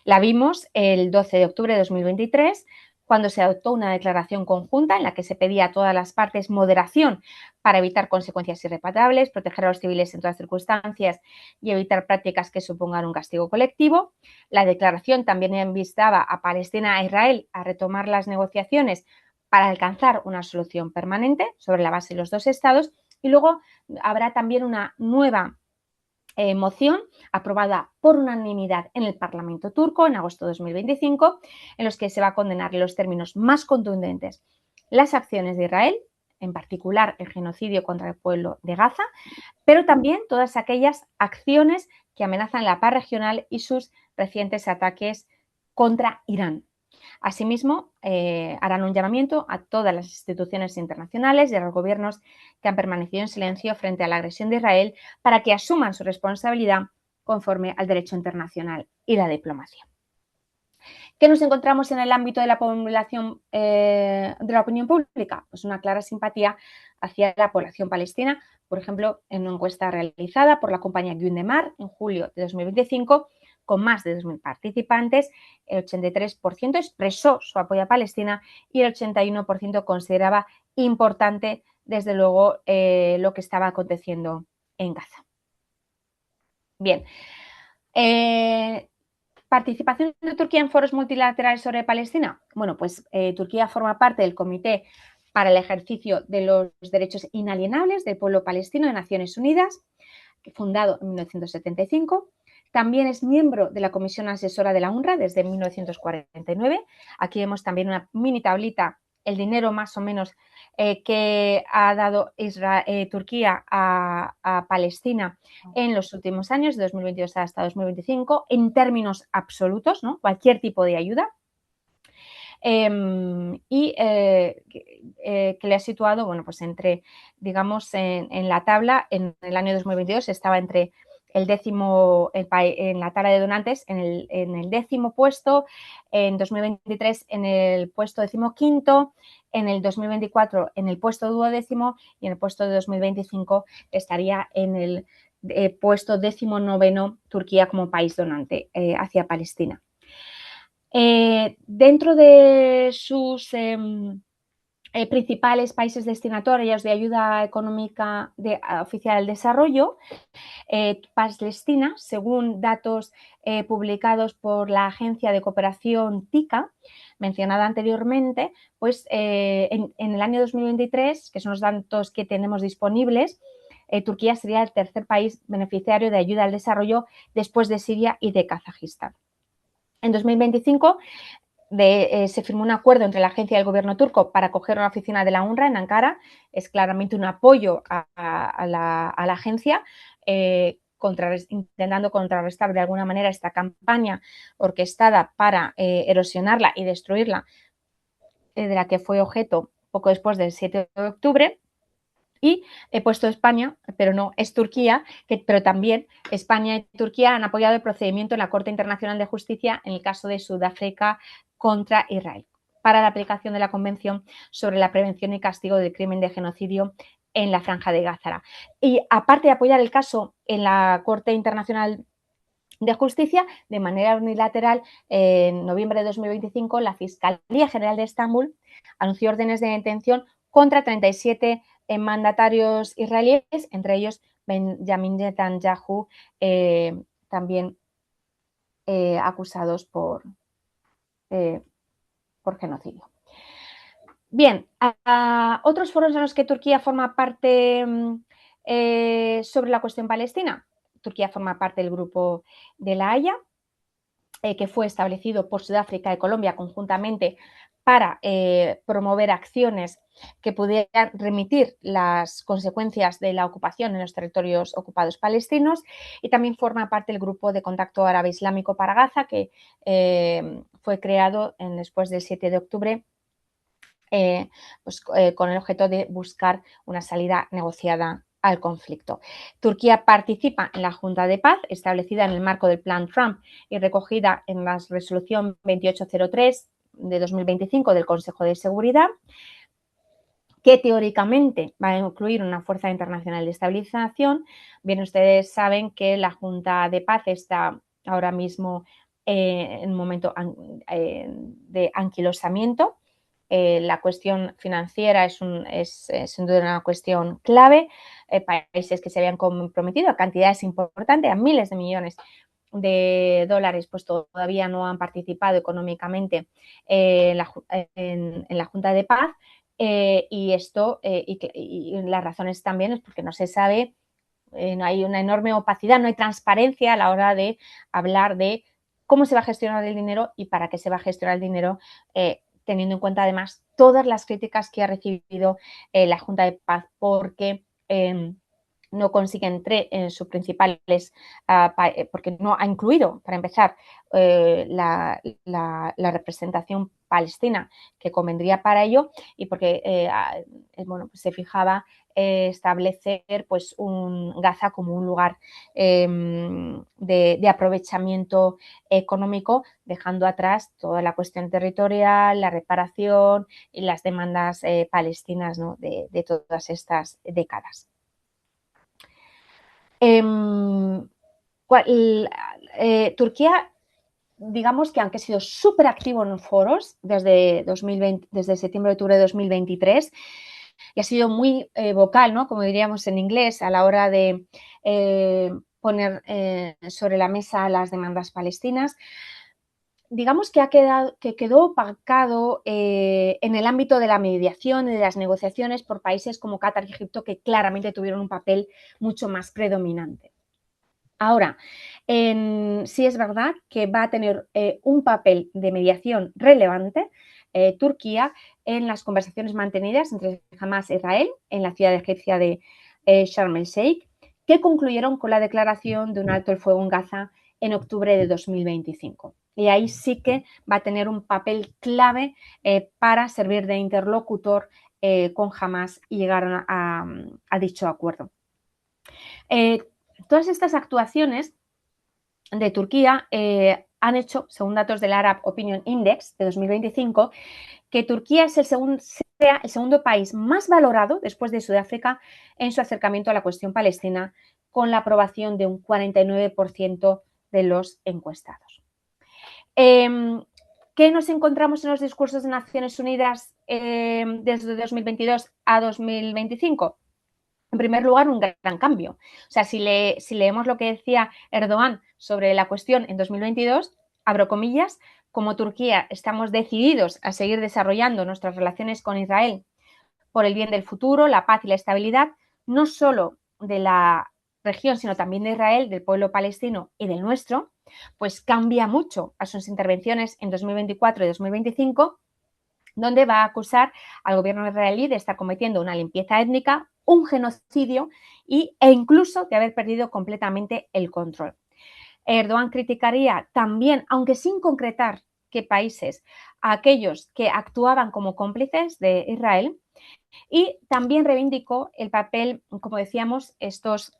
La vimos el 12 de octubre de 2023, cuando se adoptó una declaración conjunta en la que se pedía a todas las partes moderación para evitar consecuencias irreparables, proteger a los civiles en todas circunstancias y evitar prácticas que supongan un castigo colectivo. La declaración también invitaba a Palestina e Israel a retomar las negociaciones para alcanzar una solución permanente sobre la base de los dos estados. Y luego habrá también una nueva moción aprobada por unanimidad en el Parlamento turco en agosto de 2025, en los que se va a condenar en los términos más contundentes las acciones de Israel, en particular el genocidio contra el pueblo de Gaza, pero también todas aquellas acciones que amenazan la paz regional y sus recientes ataques contra Irán. Asimismo, harán un llamamiento a todas las instituciones internacionales y a los gobiernos que han permanecido en silencio frente a la agresión de Israel para que asuman su responsabilidad conforme al derecho internacional y la diplomacia. ¿Qué nos encontramos en el ámbito de la población, de la opinión pública? Pues una clara simpatía hacia la población palestina. Por ejemplo, en una encuesta realizada por la compañía Gundemar en julio de 2025, con más de 2.000 participantes, el 83% expresó su apoyo a Palestina y el 81% consideraba importante, desde luego, lo que estaba aconteciendo en Gaza. Bien. ¿Participación de Turquía en foros multilaterales sobre Palestina? Bueno, pues Turquía forma parte del Comité para el Ejercicio de los Derechos Inalienables del Pueblo Palestino de Naciones Unidas, fundado en 1975. También es miembro de la Comisión Asesora de la UNRWA desde 1949. Aquí vemos también una mini tablita, el dinero más o menos que ha dado Turquía a Palestina en los últimos años, de 2022 hasta 2025, en términos absolutos, ¿no? Cualquier tipo de ayuda. Que le ha situado, bueno, pues entre, digamos, en la tabla, en el año 2022 estaba entre en la tabla de donantes en el 10º puesto, en 2023 en el puesto 15º, en el 2024 en el puesto 12º y en el puesto de 2025 estaría en el puesto 19º Turquía como país donante hacia Palestina. Dentro de sus principales países destinatorios de ayuda económica oficial al desarrollo, Palestina, según datos publicados por la Agencia de Cooperación TICA, mencionada anteriormente, pues en el año 2023, que son los datos que tenemos disponibles, Turquía sería el tercer país beneficiario de ayuda al desarrollo después de Siria y de Kazajistán. En 2025 se firmó un acuerdo entre la agencia y el gobierno turco para acoger una oficina de la UNRWA en Ankara. Es claramente un apoyo a la agencia, intentando contrarrestar de alguna manera esta campaña orquestada para erosionarla y destruirla, de la que fue objeto poco después del 7 de octubre. Y he puesto España, pero no, es Turquía, pero también España y Turquía han apoyado el procedimiento en la Corte Internacional de Justicia en el caso de Sudáfrica contra Israel para la aplicación de la Convención sobre la prevención y castigo del crimen de genocidio en la Franja de Gaza. Y aparte de apoyar el caso en la Corte Internacional de Justicia, de manera unilateral, en noviembre de 2025, la Fiscalía General de Estambul anunció órdenes de detención contra 37 mandatarios israelíes, entre ellos Benjamin Netanyahu, también acusados por genocidio. Bien, otros foros en los que Turquía forma parte sobre la cuestión palestina. Turquía forma parte del grupo de La Haya, que fue establecido por Sudáfrica y Colombia conjuntamente para promover acciones que pudieran remitir las consecuencias de la ocupación en los territorios ocupados palestinos, y también forma parte del Grupo de Contacto Árabe Islámico para Gaza, que fue creado después del 7 de octubre con el objeto de buscar una salida negociada al conflicto. Turquía participa en la Junta de Paz, establecida en el marco del Plan Trump y recogida en la resolución 2803 de 2025 del Consejo de Seguridad, que teóricamente va a incluir una fuerza internacional de estabilización. Bien, ustedes saben que la Junta de Paz está ahora mismo en un momento de anquilosamiento. La cuestión financiera es sin duda una cuestión clave. Países que se habían comprometido a cantidades importantes, a miles de millones de dólares, pues todavía no han participado económicamente en la Junta de Paz. Y esto, y las razones también es porque no se sabe, no hay una enorme opacidad, no hay transparencia a la hora de hablar de cómo se va a gestionar el dinero y para qué se va a gestionar el dinero, teniendo en cuenta además todas las críticas que ha recibido la Junta de Paz porque no consiguen sus principales, porque no ha incluido, para empezar, la representación palestina que convendría para ello, y porque pues se fijaba establecer pues Gaza como un lugar de aprovechamiento económico, dejando atrás toda la cuestión territorial, la reparación y las demandas palestinas, ¿no?, de todas estas décadas. Turquía, digamos que aunque ha sido súper activo en los foros desde septiembre-octubre de 2023, y ha sido muy vocal, ¿no?, como diríamos en inglés, a la hora de poner sobre la mesa las demandas palestinas, digamos que quedó opacado en el ámbito de la mediación y de las negociaciones por países como Qatar y Egipto, que claramente tuvieron un papel mucho más predominante. Ahora, sí es verdad que va a tener un papel de mediación relevante Turquía en las conversaciones mantenidas entre Hamas e Israel en la ciudad egipcia de Sharm el Sheikh, que concluyeron con la declaración de un alto el fuego en Gaza en octubre de 2025. Y ahí sí que va a tener un papel clave para servir de interlocutor con Hamas y llegar a dicho acuerdo. Todas estas actuaciones de Turquía han hecho, según datos del Arab Opinion Index de 2025, que Turquía es sea el segundo país más valorado después de Sudáfrica en su acercamiento a la cuestión palestina, con la aprobación de un 49% de los encuestados. ¿Qué nos encontramos en los discursos de Naciones Unidas desde 2022 a 2025? En primer lugar, un gran cambio. O sea, si leemos lo que decía Erdogan sobre la cuestión en 2022, abro comillas, como Turquía estamos decididos a seguir desarrollando nuestras relaciones con Israel por el bien del futuro, la paz y la estabilidad, no solo de la región, sino también de Israel, del pueblo palestino y del nuestro, pues cambia mucho a sus intervenciones en 2024 y 2025, donde va a acusar al gobierno israelí de estar cometiendo una limpieza étnica, un genocidio e incluso de haber perdido completamente el control. Erdogan criticaría también, aunque sin concretar qué países, a aquellos que actuaban como cómplices de Israel, y también reivindicó el papel, como decíamos, estos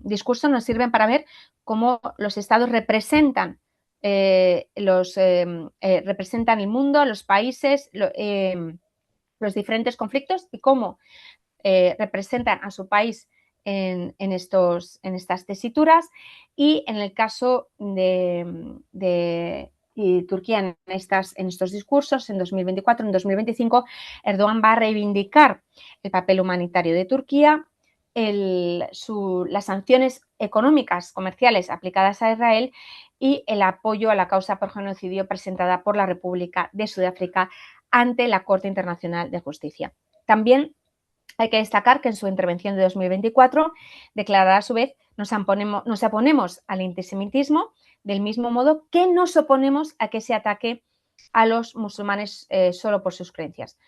discursos nos sirven para ver cómo los estados representan representan el mundo, los países, los diferentes conflictos y cómo representan a su país en estas tesituras. Y en el caso de Turquía en estos discursos, en 2024, en 2025, Erdogan va a reivindicar el papel humanitario de Turquía, las sanciones económicas, comerciales aplicadas a Israel y el apoyo a la causa por genocidio presentada por la República de Sudáfrica ante la Corte Internacional de Justicia. También hay que destacar que en su intervención de 2024 declarará a su vez nos oponemos al antisemitismo del mismo modo que nos oponemos a que se ataque a los musulmanes solo por sus creencias.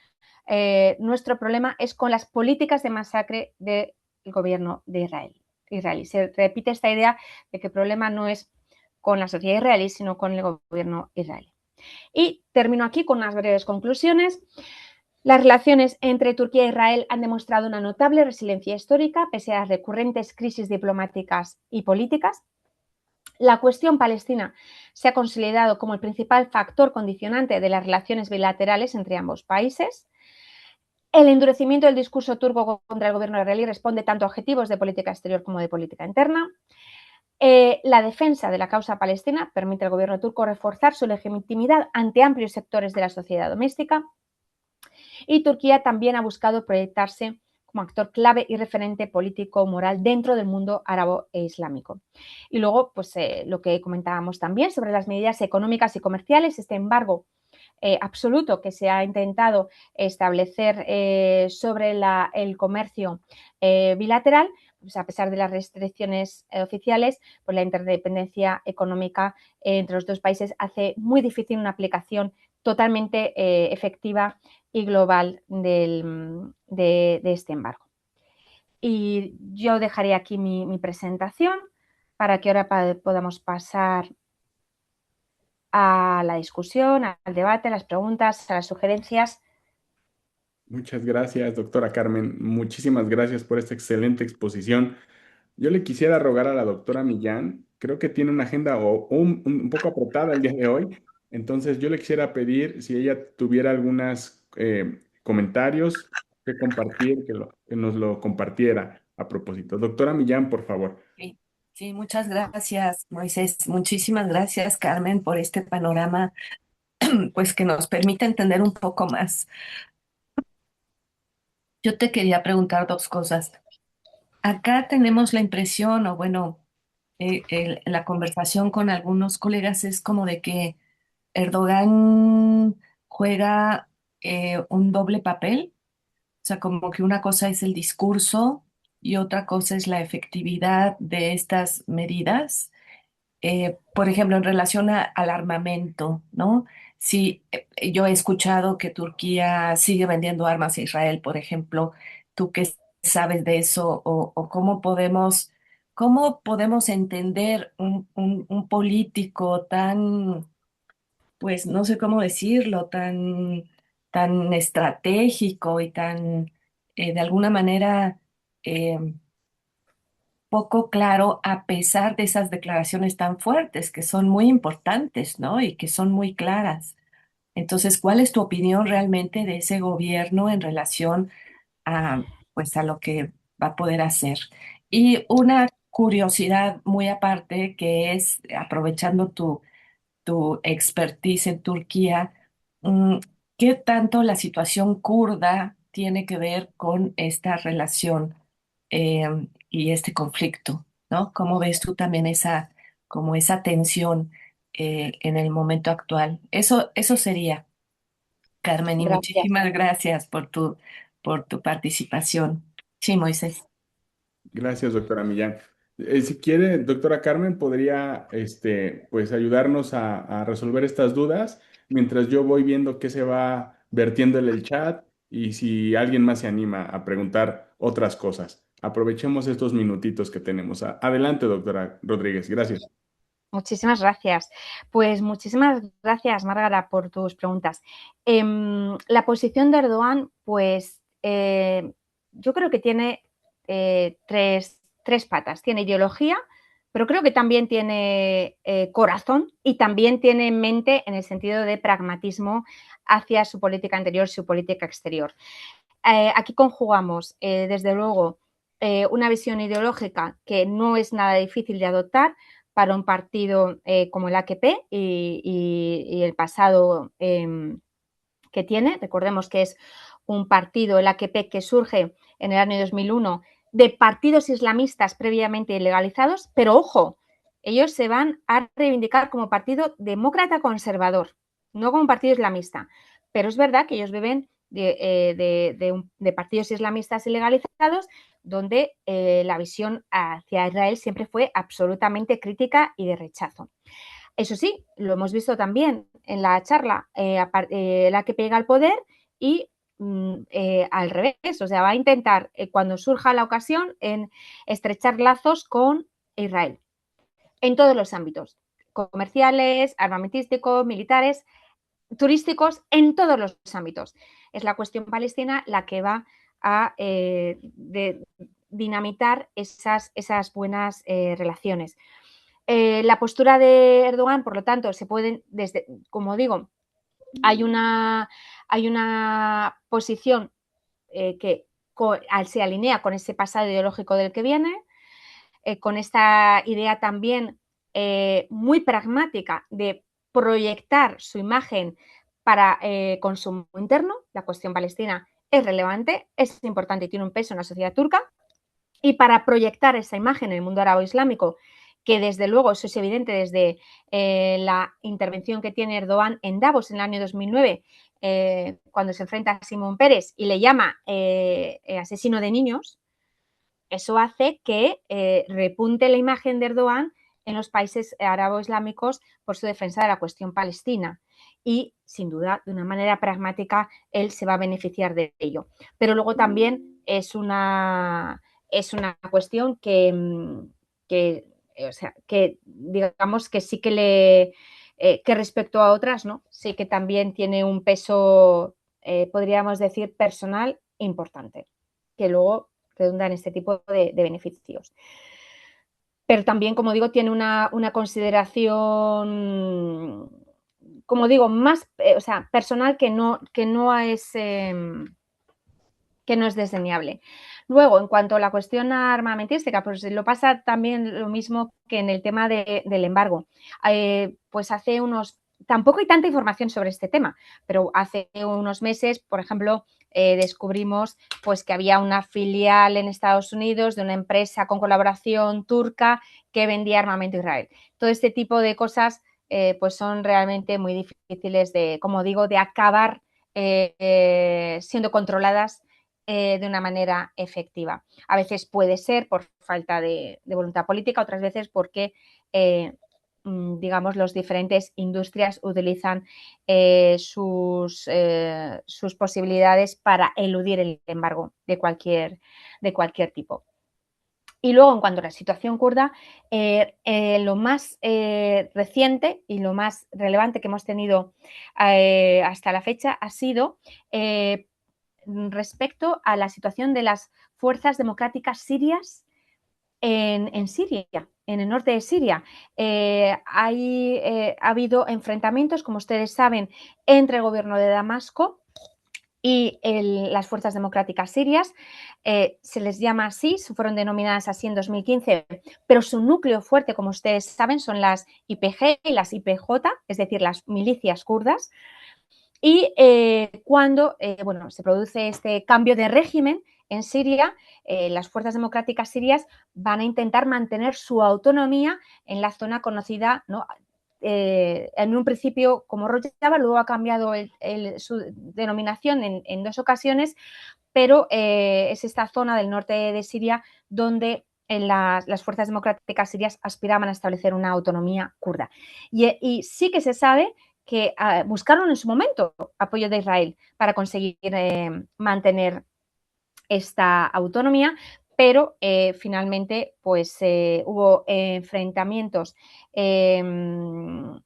Nuestro problema es con las políticas de masacre del gobierno de Israel. Se repite esta idea de que el problema no es con la sociedad israelí, sino con el gobierno israelí. Y termino aquí con unas breves conclusiones. Las relaciones entre Turquía e Israel han demostrado una notable resiliencia histórica pese a las recurrentes crisis diplomáticas y políticas. La cuestión palestina se ha consolidado como el principal factor condicionante de las relaciones bilaterales entre ambos países. El endurecimiento del discurso turco contra el gobierno israelí responde tanto a objetivos de política exterior como de política interna. La defensa de la causa palestina permite al gobierno turco reforzar su legitimidad ante amplios sectores de la sociedad doméstica. Y Turquía también ha buscado proyectarse como actor clave y referente político moral dentro del mundo árabe e islámico. Y luego, pues lo que comentábamos también sobre las medidas económicas y comerciales, este embargo absoluto que se ha intentado establecer sobre el comercio bilateral, pues a pesar de las restricciones oficiales, pues la interdependencia económica entre los dos países hace muy difícil una aplicación totalmente efectiva y global de este embargo. Y yo dejaré aquí mi presentación para que ahora podamos pasar a la discusión, al debate, a las preguntas, a las sugerencias. Muchas gracias, doctora Carmen. Muchísimas gracias por esta excelente exposición. Yo le quisiera rogar a la doctora Millán, creo que tiene una agenda un poco apretada el día de hoy, entonces yo le quisiera pedir si ella tuviera algunos comentarios que compartir, que nos lo compartiera a propósito. Doctora Millán, por favor. Sí, sí, muchas gracias, Moisés. Muchísimas gracias, Carmen, por este panorama, pues que nos permite entender un poco más. Yo te quería preguntar dos cosas. Acá tenemos la impresión, o bueno, la conversación con algunos colegas es como de que Erdogan juega un doble papel, o sea, como que una cosa es el discurso y otra cosa es la efectividad de estas medidas. Por ejemplo, en relación al armamento, ¿no? Sí, yo he escuchado que Turquía sigue vendiendo armas a Israel, por ejemplo. ¿Tú qué sabes de eso? O cómo podemos entender un político tan, pues no sé cómo decirlo, tan estratégico y tan, de alguna manera, poco claro a pesar de esas declaraciones tan fuertes que son muy importantes, ¿no? Y que son muy claras. Entonces, ¿cuál es tu opinión realmente de ese gobierno en relación a, pues, a lo que va a poder hacer? Y una curiosidad muy aparte que es, aprovechando tu expertise en Turquía, mm, ¿qué tanto la situación kurda tiene que ver con esta relación y este conflicto, ¿no? ¿Cómo ves tú también esa, como esa tensión en el momento actual? Eso sería, Carmen, y Gracias. muchísimas gracias por tu participación. Sí, Moisés. Gracias, doctora Millán. Si quiere, doctora Carmen, podría pues ayudarnos a resolver estas dudas mientras yo voy viendo qué se va vertiendo en el chat y si alguien más se anima a preguntar otras cosas. Aprovechemos estos minutitos que tenemos. Adelante, doctora Rodríguez. Gracias. Muchísimas gracias. Pues muchísimas gracias, Márgara, por tus preguntas. La posición de Erdogan, pues yo creo que tiene tres patas. Tiene ideología, pero creo que también tiene corazón y también tiene mente en el sentido de pragmatismo hacia su política interior, su política exterior. Aquí conjugamos, desde luego, una visión ideológica que no es nada difícil de adoptar para un partido como el AKP y el pasado que tiene. Recordemos que es un partido, el AKP, que surge en el año 2001 de partidos islamistas previamente ilegalizados, pero ojo, ellos se van a reivindicar como partido demócrata conservador, no como partido islamista. Pero es verdad que ellos viven de partidos islamistas ilegalizados donde la visión hacia Israel siempre fue absolutamente crítica y de rechazo. Eso sí, lo hemos visto también en la charla, la que pega al poder y al revés, o sea, va a intentar, cuando surja la ocasión, en estrechar lazos con Israel en todos los ámbitos, comerciales, armamentísticos, militares, turísticos, en todos los ámbitos. Es la cuestión palestina la que va a dinamitar esas buenas relaciones. La postura de Erdogan, por lo tanto, se pueden, desde, como digo, hay una posición que se alinea con ese pasado ideológico del que viene, con esta idea también muy pragmática de proyectar su imagen para consumo interno. La cuestión palestina es relevante, es importante y tiene un peso en la sociedad turca. Y para proyectar esa imagen en el mundo árabe-islámico, que desde luego eso es evidente desde la intervención que tiene Erdogan en Davos en el año 2009, cuando se enfrenta a Simón Peres y le llama asesino de niños, eso hace que repunte la imagen de Erdogan en los países arabo-islámicos por su defensa de la cuestión palestina. Y, sin duda, de una manera pragmática, él se va a beneficiar de ello. Pero luego también es una cuestión o sea, que digamos que sí que que respecto a otras, ¿no? Sí que también tiene un peso, podríamos decir, personal importante, que luego redunda en este tipo de beneficios. Pero también, como digo, tiene una consideración, como digo, más, o sea, personal que no es desdeñable. Luego, en cuanto a la cuestión armamentística, pues lo pasa también lo mismo que en el tema del embargo. Pues hace unos, tampoco hay tanta información sobre este tema, pero hace unos meses, por ejemplo, descubrimos pues que había una filial en Estados Unidos de una empresa con colaboración turca que vendía armamento a Israel. Todo este tipo de cosas pues son realmente muy difíciles de, como digo, de acabar siendo controladas de una manera efectiva. A veces puede ser por falta de voluntad política, otras veces porque digamos, las diferentes industrias utilizan sus posibilidades para eludir el embargo de cualquier tipo. Y luego, en cuanto a la situación kurda, lo más reciente y lo más relevante que hemos tenido hasta la fecha ha sido respecto a la situación de las fuerzas democráticas sirias en Siria, en el norte de Siria. Ha habido enfrentamientos, como ustedes saben, entre el gobierno de Damasco y las fuerzas democráticas sirias. Se les llama así, fueron denominadas así en 2015, pero su núcleo fuerte, como ustedes saben, son las YPG y las YPJ, es decir, las milicias kurdas. Y cuando bueno, se produce este cambio de régimen en Siria, las fuerzas democráticas sirias van a intentar mantener su autonomía en la zona conocida, ¿no? En un principio como Rojava, luego ha cambiado su denominación en 2 ocasiones, pero es esta zona del norte de Siria donde las fuerzas democráticas sirias aspiraban a establecer una autonomía kurda. Y sí que se sabe que buscaron en su momento apoyo de Israel para conseguir mantener esta autonomía, pero finalmente pues hubo enfrentamientos entre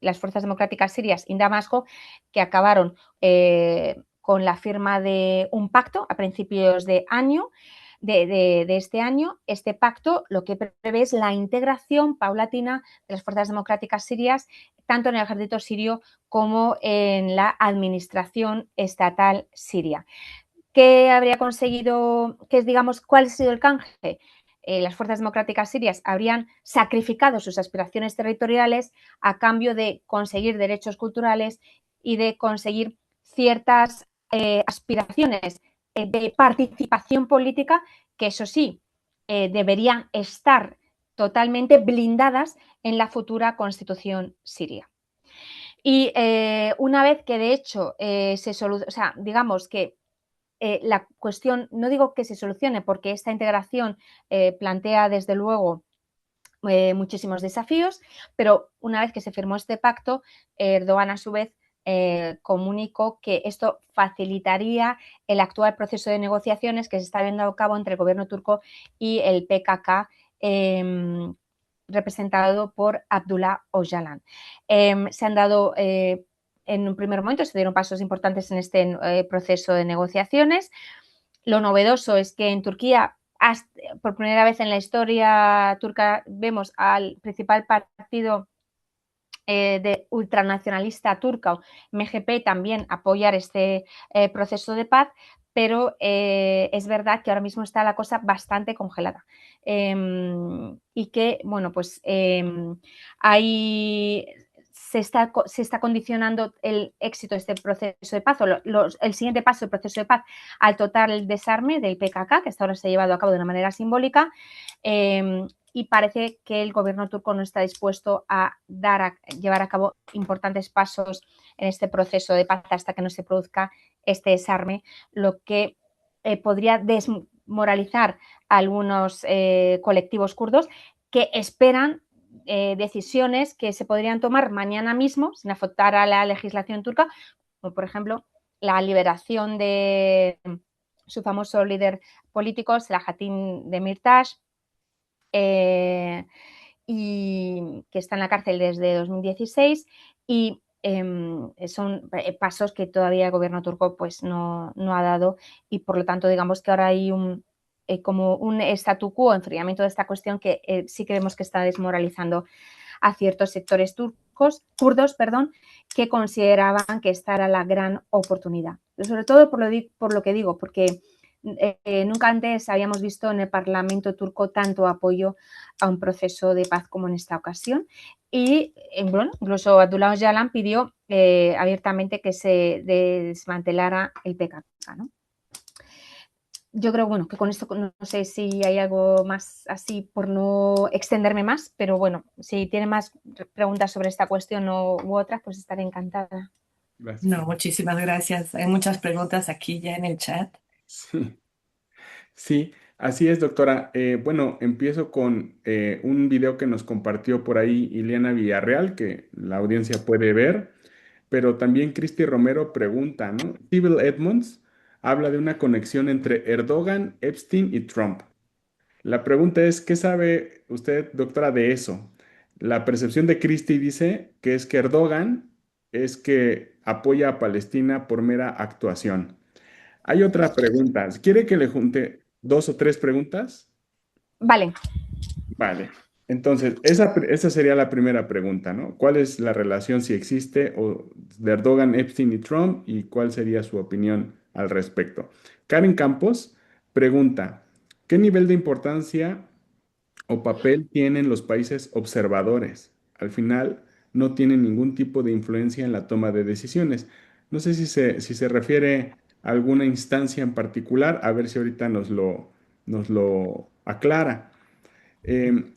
las fuerzas democráticas sirias y Damasco, que acabaron con la firma de un pacto a principios de año, de este año. Este pacto lo que prevé es la integración paulatina de las fuerzas democráticas sirias, tanto en el ejército sirio como en la administración estatal siria. ¿Qué habría conseguido, digamos, cuál ha sido el canje? Las fuerzas democráticas sirias habrían sacrificado sus aspiraciones territoriales a cambio de conseguir derechos culturales y de conseguir ciertas aspiraciones de participación política que, eso sí, deberían estar totalmente blindadas en la futura constitución siria. Y una vez que de hecho digamos que la cuestión, no digo que se solucione, porque esta integración plantea desde luego muchísimos desafíos, pero una vez que se firmó este pacto, Erdogan a su vez comunicó que esto facilitaría el actual proceso de negociaciones que se está llevando a cabo entre el gobierno turco y el PKK, representado por Abdullah Öcalan. Se han dado en un primer momento, se dieron pasos importantes en este proceso de negociaciones. Lo novedoso es que en Turquía, por primera vez en la historia turca, vemos al principal partido de ultranacionalista turca, MGP, también apoyar este proceso de paz, pero es verdad que ahora mismo está la cosa bastante congelada y que, bueno, pues hay se está condicionando el éxito de este proceso de paz o el siguiente paso del proceso de paz al total desarme del PKK, que hasta ahora se ha llevado a cabo de una manera simbólica, y parece que el gobierno turco no está dispuesto a llevar a cabo importantes pasos en este proceso de paz hasta que no se produzca este desarme, lo que podría desmoralizar a algunos colectivos kurdos que esperan decisiones que se podrían tomar mañana mismo sin afectar a la legislación turca, como por ejemplo la liberación de su famoso líder político, Selahattin Demirtas, y que está en la cárcel desde 2016 y son pasos que todavía el gobierno turco pues no ha dado y por lo tanto digamos que ahora hay como un statu quo, enfriamiento de esta cuestión que sí creemos que está desmoralizando a ciertos sectores kurdos, que consideraban que esta era la gran oportunidad. Sobre todo por lo que digo, porque nunca antes habíamos visto en el Parlamento turco tanto apoyo a un proceso de paz como en esta ocasión. Y bueno, incluso Abdullah Öcalan pidió abiertamente que se desmantelara el PKK, ¿no? Yo creo, bueno, que con esto no sé si hay algo más así por no extenderme más, pero bueno, si tiene más preguntas sobre esta cuestión u otras, pues estaré encantada. Gracias. No, muchísimas gracias. Hay muchas preguntas aquí ya en el chat. Sí. Sí, así es, doctora. Bueno, empiezo con un video que nos compartió por ahí Ileana Villarreal, que la audiencia puede ver, pero también Cristi Romero pregunta, ¿no? Civil Edmonds habla de una conexión entre Erdogan, Epstein y Trump. La pregunta es, ¿qué sabe usted, doctora, de eso? La percepción de Cristi dice que es que Erdogan es que apoya a Palestina por mera actuación. Hay otra pregunta. ¿Quiere que le junte dos o tres preguntas? Vale, Vale. Entonces, esa sería la primera pregunta, ¿no? ¿Cuál es la relación, si existe, de Erdogan, Epstein y Trump y cuál sería su opinión al respecto? Karen Campos pregunta, ¿qué nivel de importancia o papel tienen los países observadores? Al final, no tienen ningún tipo de influencia en la toma de decisiones. No sé si se refiere a alguna instancia en particular, a ver si ahorita nos lo aclara. Eh,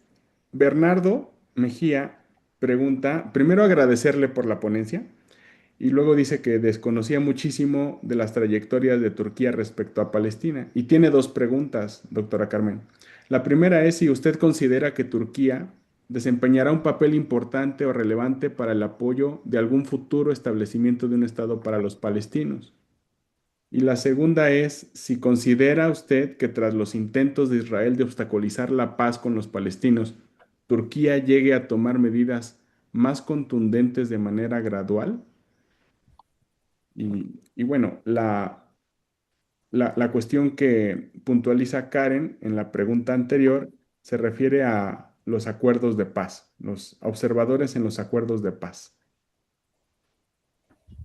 Bernardo Mejía pregunta, primero agradecerle por la ponencia y luego dice que desconocía muchísimo de las trayectorias de Turquía respecto a Palestina. Y tiene dos preguntas, doctora Carmen. La primera es si usted considera que Turquía desempeñará un papel importante o relevante para el apoyo de algún futuro establecimiento de un Estado para los palestinos. Y la segunda es si considera usted que tras los intentos de Israel de obstaculizar la paz con los palestinos, Turquía llegue a tomar medidas más contundentes de manera gradual. Y bueno, la cuestión que puntualiza Karen en la pregunta anterior se refiere a los acuerdos de paz, los observadores en los acuerdos de paz.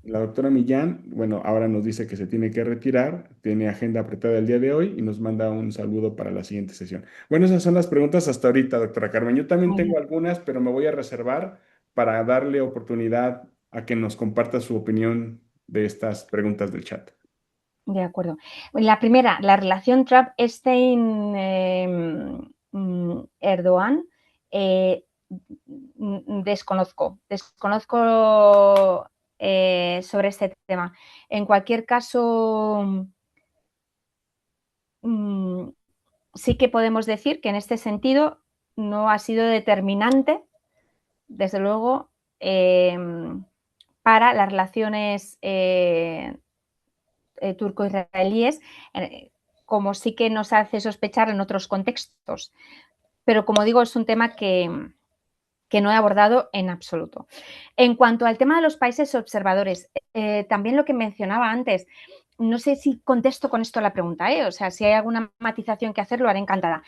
La doctora Millán, bueno, ahora nos dice que se tiene que retirar, tiene agenda apretada el día de hoy y nos manda un saludo para la siguiente sesión. Bueno, esas son las preguntas hasta ahorita, doctora Carmen. Yo también muy tengo bien, algunas, pero me voy a reservar para darle oportunidad a que nos comparta su opinión de estas preguntas del chat. de acuerdo. La primera, la relación Trump-Epstein Erdogan, desconozco sobre este tema. En cualquier caso, sí que podemos decir que en este sentido no ha sido determinante, desde luego, para las relaciones turco-israelíes, como sí que nos hace sospechar en otros contextos. Pero como digo, es un tema que no he abordado en absoluto. En cuanto al tema de los países observadores, también lo que mencionaba antes, no sé si contesto con esto la pregunta, o sea, si hay alguna matización que hacer, lo haré encantada.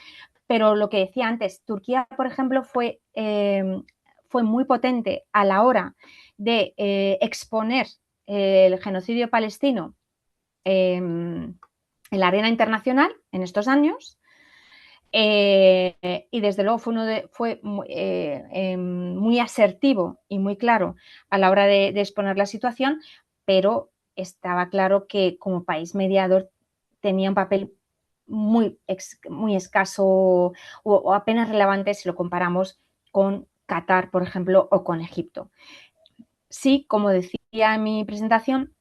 Pero lo que decía antes, Turquía, por ejemplo, fue muy potente a la hora de exponer el genocidio palestino en la arena internacional en estos años. Y desde luego fue muy asertivo y muy claro a la hora de exponer la situación, pero estaba claro que como país mediador tenía un papel muy escaso o apenas relevante si lo comparamos con Qatar, por ejemplo, o con Egipto. Sí, como decía en mi presentación,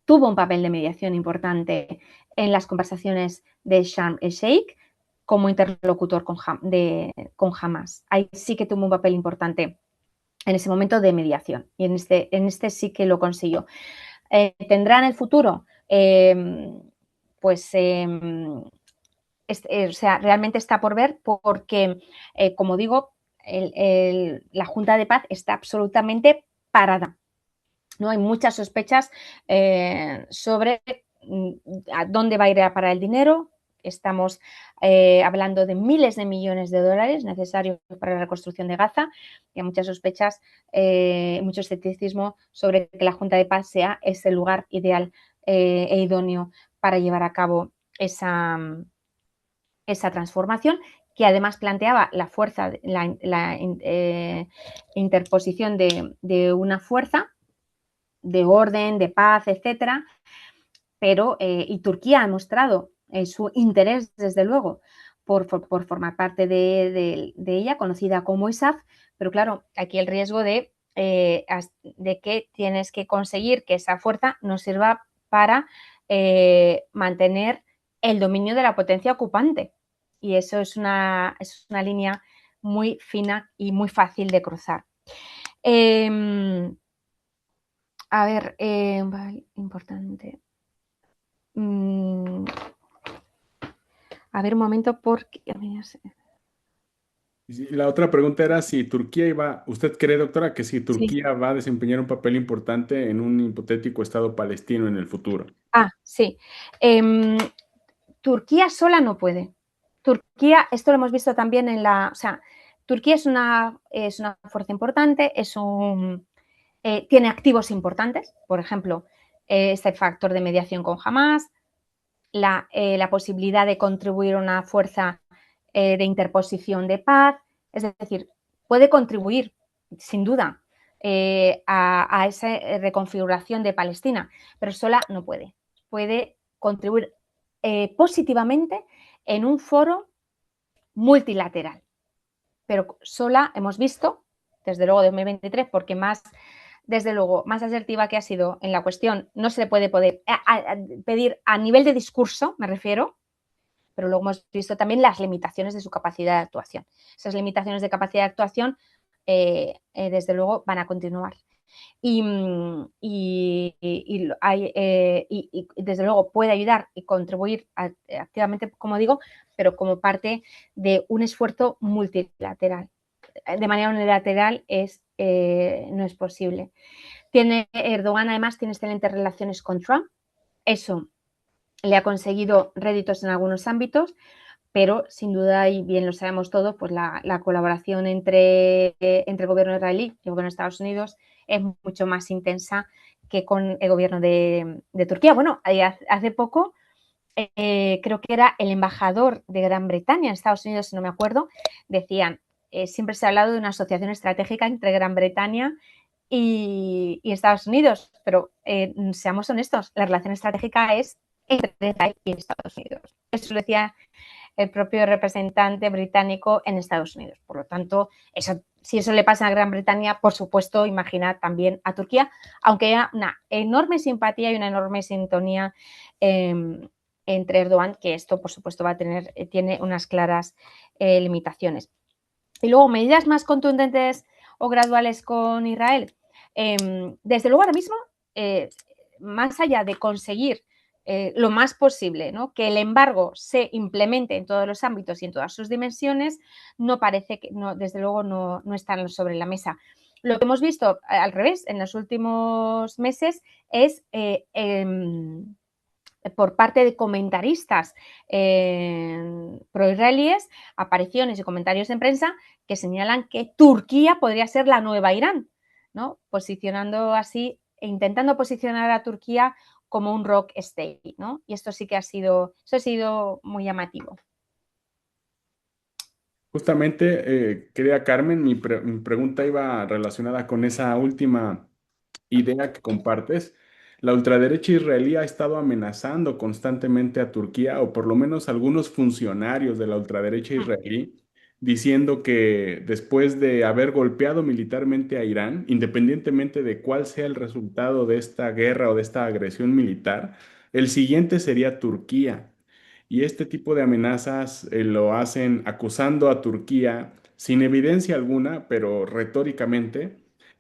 tuvo un papel de mediación importante en las conversaciones de Sharm el Sheikh como interlocutor con Hamas. Ahí sí que tuvo un papel importante en ese momento de mediación y en este sí que lo consiguió. ¿Tendrá en el futuro? Pues o sea, realmente está por ver porque, como digo, la Junta de Paz está absolutamente parada. ¿No? Hay muchas sospechas sobre a dónde va a ir a parar el dinero. Estamos hablando de miles de millones de dólares necesarios para la reconstrucción de Gaza y hay muchas sospechas, mucho escepticismo sobre que la Junta de Paz sea ese lugar ideal e idóneo para llevar a cabo esa transformación, que además planteaba la fuerza, la interposición de una fuerza de orden, de paz, etcétera, pero y Turquía ha mostrado su interés, desde luego, por formar parte de ella, conocida como ISAF, pero claro, aquí el riesgo de que tienes que conseguir que esa fuerza no sirva para mantener el dominio de la potencia ocupante. Y eso es una línea muy fina y muy fácil de cruzar. A ver, vale, importante. A ver, un momento, porque. Y la otra pregunta era si Turquía iba, ¿usted cree, doctora, que si Sí. Turquía va a desempeñar un papel importante en un hipotético Estado palestino en el futuro? Sí. Em, Turquía sola no puede. Turquía, esto lo hemos visto también o sea, Turquía es una fuerza importante, tiene activos importantes, por ejemplo, este factor de mediación con Hamas, la posibilidad de contribuir a una fuerza de interposición de paz, es decir, puede contribuir, sin duda, a esa reconfiguración de Palestina, pero sola no puede. Puede contribuir positivamente en un foro multilateral, pero sola hemos visto, desde luego de 2023, porque desde luego, más asertiva que ha sido en la cuestión, no se le puede pedir a nivel de discurso, me refiero, pero luego hemos visto también las limitaciones de su capacidad de actuación. Esas limitaciones de capacidad de actuación, desde luego, van a continuar. Y, desde luego puede ayudar y contribuir activamente, como digo, pero como parte de un esfuerzo multilateral. De manera unilateral no es posible. Erdogan además tiene excelentes relaciones con Trump. Eso le ha conseguido réditos en algunos ámbitos, pero sin duda, y bien lo sabemos todos, pues la colaboración entre el gobierno israelí y el gobierno de Estados Unidos es mucho más intensa que con el gobierno de Turquía. Bueno, hace poco creo que era el embajador de Gran Bretaña en Estados Unidos, si no me acuerdo, decían, siempre se ha hablado de una asociación estratégica entre Gran Bretaña y Estados Unidos, pero seamos honestos, la relación estratégica es entre Israel y Estados Unidos. Eso lo decía el propio representante británico en Estados Unidos. Por lo tanto, si eso le pasa a Gran Bretaña, por supuesto, imagina también a Turquía, aunque haya una enorme simpatía y una enorme sintonía entre Erdogan, que esto, por supuesto, tiene unas claras limitaciones. Y luego, medidas más contundentes o graduales con Israel. Desde luego, ahora mismo, más allá de conseguir lo más posible, ¿no?, que el embargo se implemente en todos los ámbitos y en todas sus dimensiones, no parece que, no, desde luego, no están sobre la mesa. Lo que hemos visto al revés en los últimos meses es por parte de comentaristas pro-israelíes, apariciones y comentarios en prensa que señalan que Turquía podría ser la nueva Irán, ¿no?, posicionando así e intentando posicionar a Turquía como un rock state, ¿no? Y esto sí que ha sido muy llamativo. Justamente, querida Carmen, mi pregunta iba relacionada con esa última idea que compartes. La ultraderecha israelí ha estado amenazando constantemente a Turquía, o por lo menos algunos funcionarios de la ultraderecha israelí, diciendo que después de haber golpeado militarmente a Irán, independientemente de cuál sea el resultado de esta guerra o de esta agresión militar, el siguiente sería Turquía. Y este tipo de amenazas lo hacen acusando a Turquía sin evidencia alguna, pero retóricamente,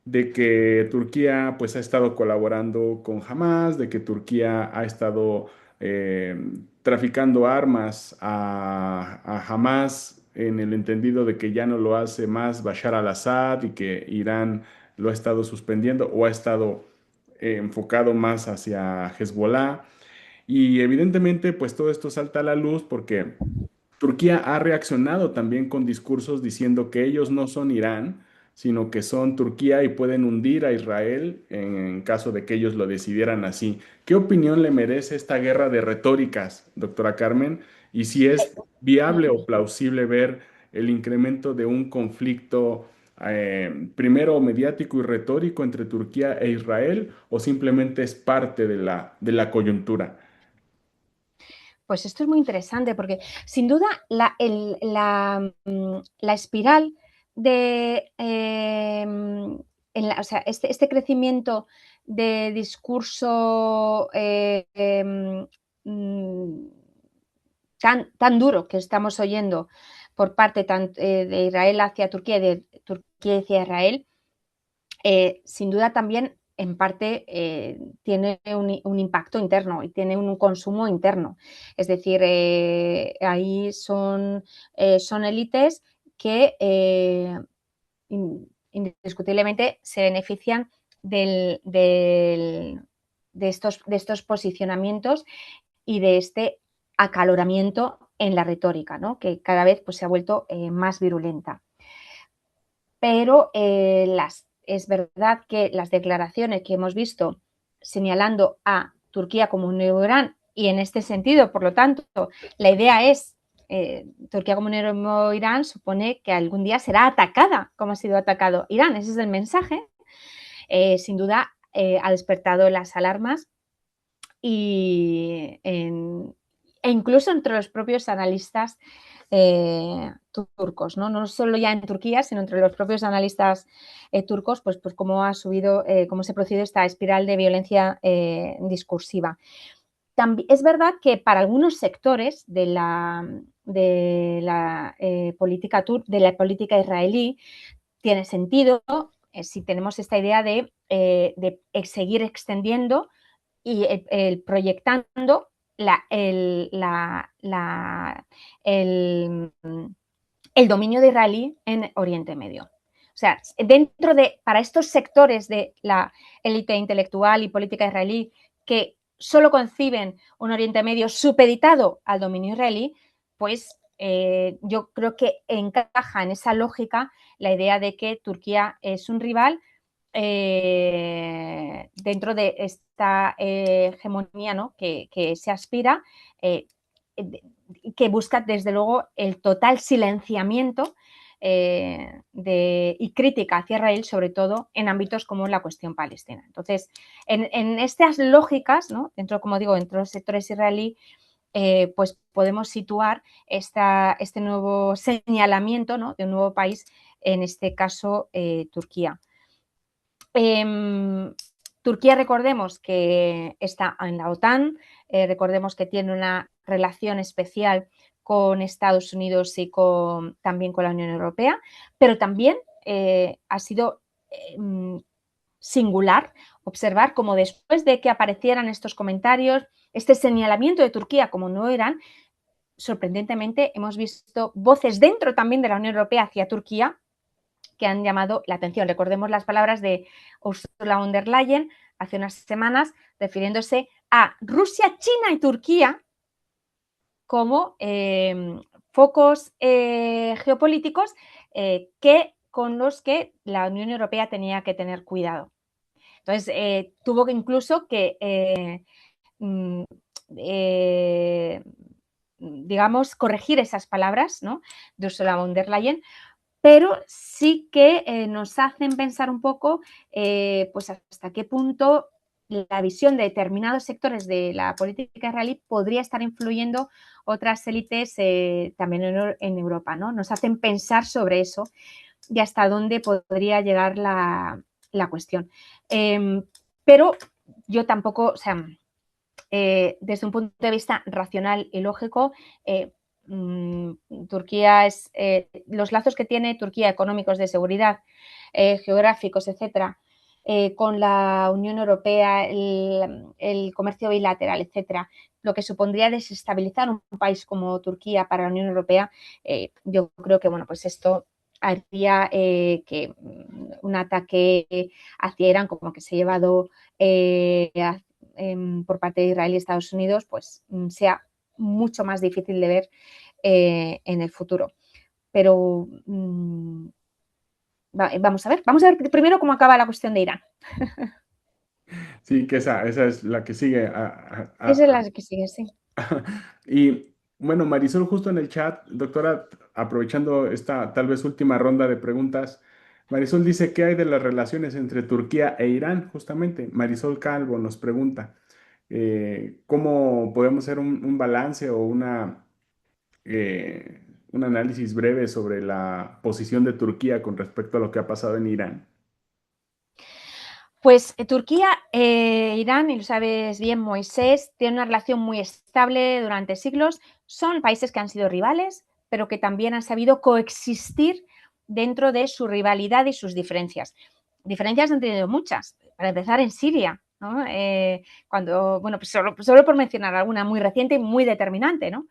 de que Turquía pues ha estado colaborando con Hamas, de que Turquía ha estado eh, traficando armas a Hamas en el entendido de que ya no lo hace más Bashar al-Assad y que Irán lo ha estado suspendiendo o ha estado enfocado más hacia Hezbollah. Y evidentemente, pues todo esto salta a la luz porque Turquía ha reaccionado también con discursos diciendo que ellos no son Irán, sino que son Turquía y pueden hundir a Israel en caso de que ellos lo decidieran así. ¿Qué opinión le merece esta guerra de retóricas, doctora Carmen? Y si es viable o plausible ver el incremento de un conflicto, primero mediático y retórico entre Turquía e Israel, o simplemente es parte de la coyuntura. Pues esto es muy interesante porque, sin duda, la espiral de o sea, este crecimiento de discurso mm, tan duro que estamos oyendo por parte de Israel hacia Turquía y de Turquía hacia Israel, sin duda también en parte tiene un impacto interno y tiene un consumo interno. Es decir, ahí son élites que indiscutiblemente se benefician de estos posicionamientos y de este acaloramiento en la retórica, ¿no? Que cada vez pues, se ha vuelto más virulenta. Pero es verdad que las declaraciones que hemos visto señalando a Turquía como un nuevo Irán, y en este sentido, por lo tanto, la idea es Turquía como un nuevo Irán supone que algún día será atacada como ha sido atacado Irán. Ese es el mensaje. Sin duda ha despertado las alarmas e incluso entre los propios analistas turcos, ¿no? No solo ya en Turquía, sino entre los propios analistas turcos, pues cómo ha subido, cómo se ha producido esta espiral de violencia discursiva. También, es verdad que para algunos sectores de la política israelí tiene sentido si tenemos esta idea de seguir extendiendo y proyectando el dominio de israelí en Oriente Medio. O sea, para estos sectores de la élite intelectual y política israelí que solo conciben un Oriente Medio supeditado al dominio israelí, pues yo creo que encaja en esa lógica la idea de que Turquía es un rival dentro de esta hegemonía, ¿no? que se aspira, que busca desde luego el total silenciamiento y crítica hacia Israel, sobre todo en ámbitos como la cuestión palestina. Entonces, en estas lógicas, ¿no? Dentro, como digo, dentro de los sectores israelí, pues podemos situar este nuevo señalamiento, ¿no? de un nuevo país, en este caso Turquía. Turquía, recordemos que está en la OTAN, recordemos que tiene una relación especial con Estados Unidos y también con la Unión Europea, pero también ha sido singular observar cómo después de que aparecieran estos comentarios, este señalamiento de Turquía como nuevo Irán, sorprendentemente hemos visto voces dentro también de la Unión Europea hacia Turquía que han llamado la atención. Recordemos las palabras de Ursula von der Leyen hace unas semanas refiriéndose a Rusia, China y Turquía como focos geopolíticos con los que la Unión Europea tenía que tener cuidado. Entonces, tuvo que incluso que, digamos, corregir esas palabras, ¿no? de Ursula von der Leyen, pero sí que nos hacen pensar un poco pues hasta qué punto la visión de determinados sectores de la política israelí podría estar influyendo otras élites también en Europa, ¿no? Nos hacen pensar sobre eso y hasta dónde podría llegar la cuestión. Pero yo tampoco, o sea, desde un punto de vista racional y lógico, Turquía es los lazos que tiene Turquía económicos, de seguridad, geográficos, etcétera, con la Unión Europea, el comercio bilateral, etcétera, lo que supondría desestabilizar un país como Turquía para la Unión Europea, yo creo que bueno, pues esto haría que un ataque hacia Irán, como que se ha llevado por parte de Israel y Estados Unidos, pues sea mucho más difícil de ver en el futuro. Pero vamos a ver primero cómo acaba la cuestión de Irán. Sí, que esa es la que sigue. Esa es la que sigue, sí. Y bueno, Marisol, justo en el chat, doctora, aprovechando esta tal vez última ronda de preguntas, Marisol dice, ¿qué hay de las relaciones entre Turquía e Irán? Justamente, Marisol Calvo nos pregunta, ¿cómo podemos hacer un balance o un análisis breve sobre la posición de Turquía con respecto a lo que ha pasado en Irán? Pues Turquía, Irán, y lo sabes bien, Moisés, tiene una relación muy estable durante siglos. Son países que han sido rivales, pero que también han sabido coexistir dentro de su rivalidad y sus diferencias. Diferencias han tenido muchas. Para empezar, en Siria, ¿no? Pues solo por mencionar alguna muy reciente y muy determinante, ¿no?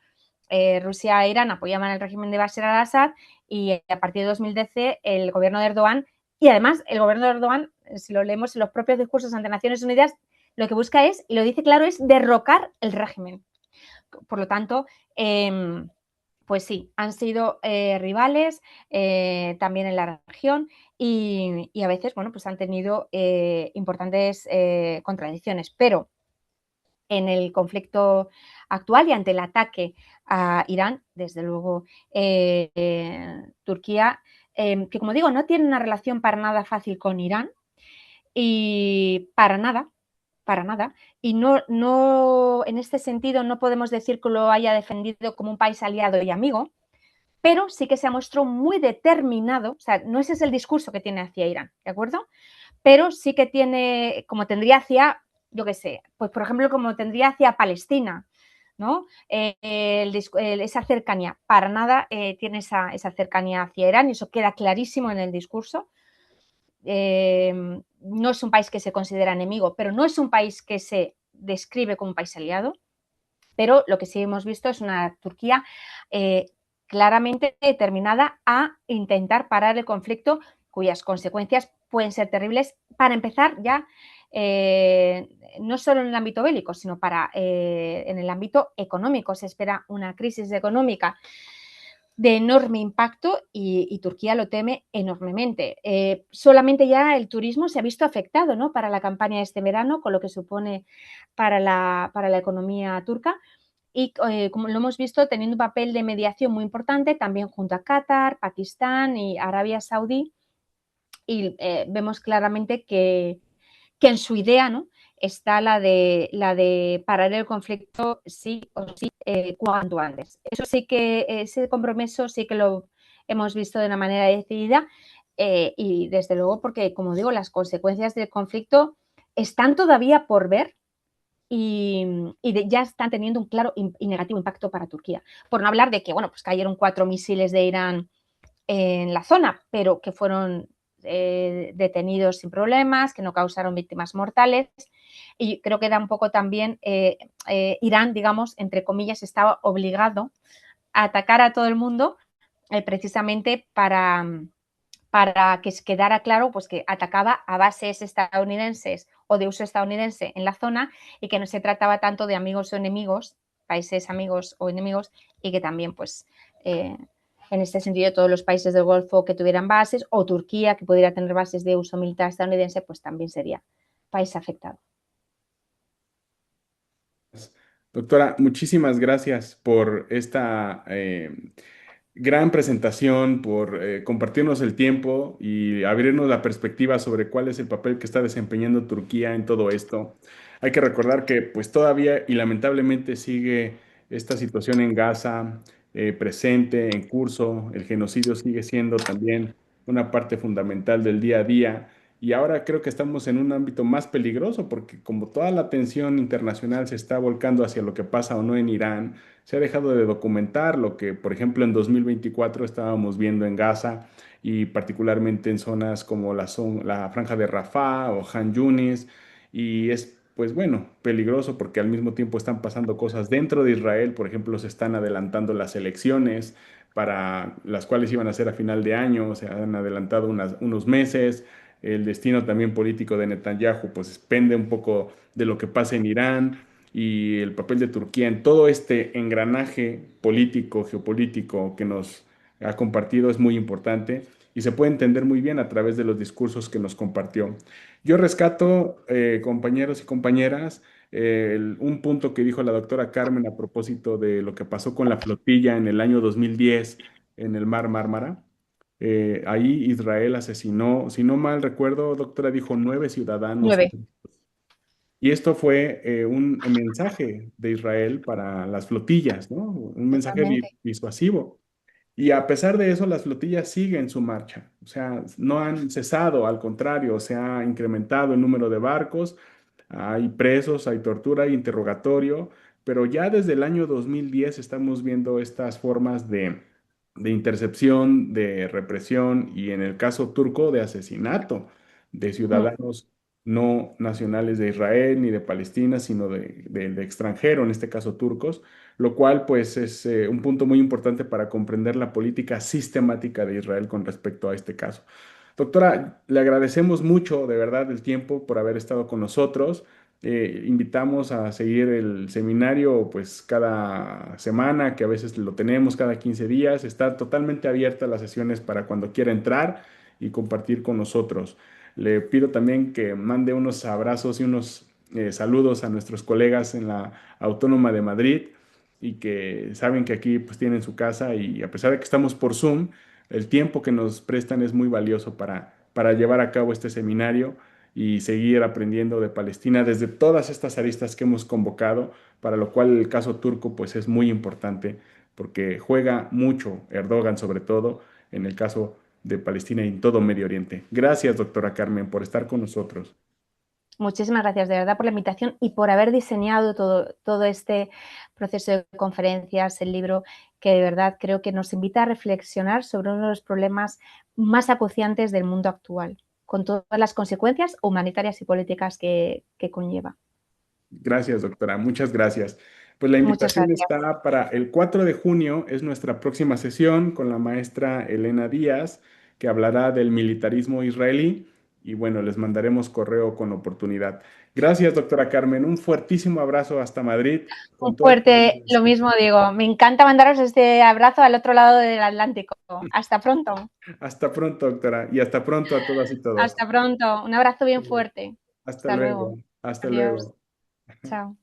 Rusia e Irán apoyaban el régimen de Bashar al-Assad y a partir de 2010 el gobierno de Erdogan, y además el gobierno de Erdogan, si lo leemos en los propios discursos ante Naciones Unidas, lo que busca es, y lo dice claro, es derrocar el régimen. Por lo tanto, pues sí, han sido rivales también en la región y, a veces, bueno, pues han tenido importantes contradicciones, pero en el conflicto actual y ante el ataque a Irán, desde luego, Turquía, que como digo, no tiene una relación para nada fácil con Irán y para nada. Y no, en este sentido no podemos decir que lo haya defendido como un país aliado y amigo, pero sí que se mostró muy determinado, o sea, no ese es el discurso que tiene hacia Irán, ¿de acuerdo? Pero sí que tiene, como tendría hacia, yo qué sé, pues por ejemplo, como tendría hacia Palestina, ¿no? Esa cercanía, para nada tiene esa cercanía hacia Irán, y eso queda clarísimo en el discurso. No es un país que se considera enemigo, pero no es un país que se describe como un país aliado. Pero lo que sí hemos visto es una Turquía claramente determinada a intentar parar el conflicto, cuyas consecuencias pueden ser terribles. Para empezar, ya no solo en el ámbito bélico, sino en el ámbito económico. Se espera una crisis económica de enorme impacto y Turquía lo teme enormemente. Solamente ya el turismo se ha visto afectado, ¿no?, para la campaña de este verano, con lo que supone para la economía turca. Y como lo hemos visto, teniendo un papel de mediación muy importante también junto a Qatar, Pakistán y Arabia Saudí. Y vemos claramente que en su idea, ¿no?, está la de parar el conflicto sí o sí cuanto antes. Eso sí que, ese compromiso sí que lo hemos visto de una manera decidida y desde luego porque, como digo, las consecuencias del conflicto están todavía por ver y ya están teniendo un claro y negativo impacto para Turquía. Por no hablar de que, bueno, pues cayeron 4 misiles de Irán en la zona, pero que fueron detenidos sin problemas, que no causaron víctimas mortales. Y creo que da un poco también, Irán, digamos, entre comillas, estaba obligado a atacar a todo el mundo precisamente para que quedara claro pues, que atacaba a bases estadounidenses o de uso estadounidense en la zona y que no se trataba tanto de amigos o enemigos, países amigos o enemigos, y que también pues en este sentido todos los países del Golfo que tuvieran bases o Turquía que pudiera tener bases de uso militar estadounidense pues también sería país afectado. Doctora, muchísimas gracias por esta gran presentación, por compartirnos el tiempo y abrirnos la perspectiva sobre cuál es el papel que está desempeñando Turquía en todo esto. Hay que recordar que pues todavía y lamentablemente sigue esta situación en Gaza presente, en curso. El genocidio sigue siendo también una parte fundamental del día a día. Y ahora creo que estamos en un ámbito más peligroso porque como toda la atención internacional se está volcando hacia lo que pasa o no en Irán, se ha dejado de documentar lo que, por ejemplo, en 2024 estábamos viendo en Gaza y particularmente en zonas como la Franja de Rafah o Han Yunis. Y es, pues bueno, peligroso porque al mismo tiempo están pasando cosas dentro de Israel. Por ejemplo, se están adelantando las elecciones para las cuales iban a ser a final de año, se han adelantado unos meses. El destino también político de Netanyahu, pues pende un poco de lo que pasa en Irán y el papel de Turquía en todo este engranaje político, geopolítico que nos ha compartido es muy importante y se puede entender muy bien a través de los discursos que nos compartió. Yo rescato, compañeros y compañeras, un punto que dijo la doctora Carmen a propósito de lo que pasó con la flotilla en el año 2010 en el Mar Mármara. Ahí Israel asesinó, si no mal recuerdo, doctora, dijo 9 ciudadanos. 9. Y esto fue un mensaje de Israel para las flotillas, ¿no? Un mensaje Totalmente. disuasivo. Y a pesar de eso, las flotillas siguen su marcha. O sea, no han cesado, al contrario, se ha incrementado el número de barcos, hay presos, hay tortura, hay interrogatorio, pero ya desde el año 2010 estamos viendo estas formas de intercepción, de represión y en el caso turco de asesinato de Mm. ciudadanos no nacionales de Israel ni de Palestina, sino de extranjero, en este caso turcos, lo cual pues es un punto muy importante para comprender la política sistemática de Israel con respecto a este caso. Doctora, le agradecemos mucho de verdad el tiempo por haber estado con nosotros. Invitamos a seguir el seminario pues cada semana, que a veces lo tenemos cada 15 días. Está totalmente abierta las sesiones para cuando quiera entrar y compartir con nosotros. Le pido también que mande unos abrazos y unos saludos a nuestros colegas en la Autónoma de Madrid y que saben que aquí pues tienen su casa y a pesar de que estamos por Zoom, el tiempo que nos prestan es muy valioso para llevar a cabo este seminario y seguir aprendiendo de Palestina desde todas estas aristas que hemos convocado, para lo cual el caso turco pues es muy importante porque juega mucho Erdogan sobre todo en el caso de Palestina y en todo Medio Oriente. Gracias, doctora Carmen, por estar con nosotros. Muchísimas gracias de verdad por la invitación y por haber diseñado todo este proceso de conferencias, el libro, que de verdad creo que nos invita a reflexionar sobre uno de los problemas más acuciantes del mundo actual, con todas las consecuencias humanitarias y políticas que conlleva. Gracias, doctora. Muchas gracias. Pues la Muchas invitación gracias. está para el 4 de junio, es nuestra próxima sesión con la maestra Elena Díaz, que hablará del militarismo israelí. Y bueno, les mandaremos correo con oportunidad. Gracias, doctora Carmen. Un fuertísimo abrazo hasta Madrid con Un todo el cariño fuerte, del lo mundo. mismo digo, me encanta mandaros este abrazo al otro lado del Atlántico. Hasta pronto. Hasta pronto, doctora. Y hasta pronto a todas y todos. Hasta pronto. Un abrazo bien fuerte. Hasta Hasta luego. luego. Hasta Adiós. luego. Chao.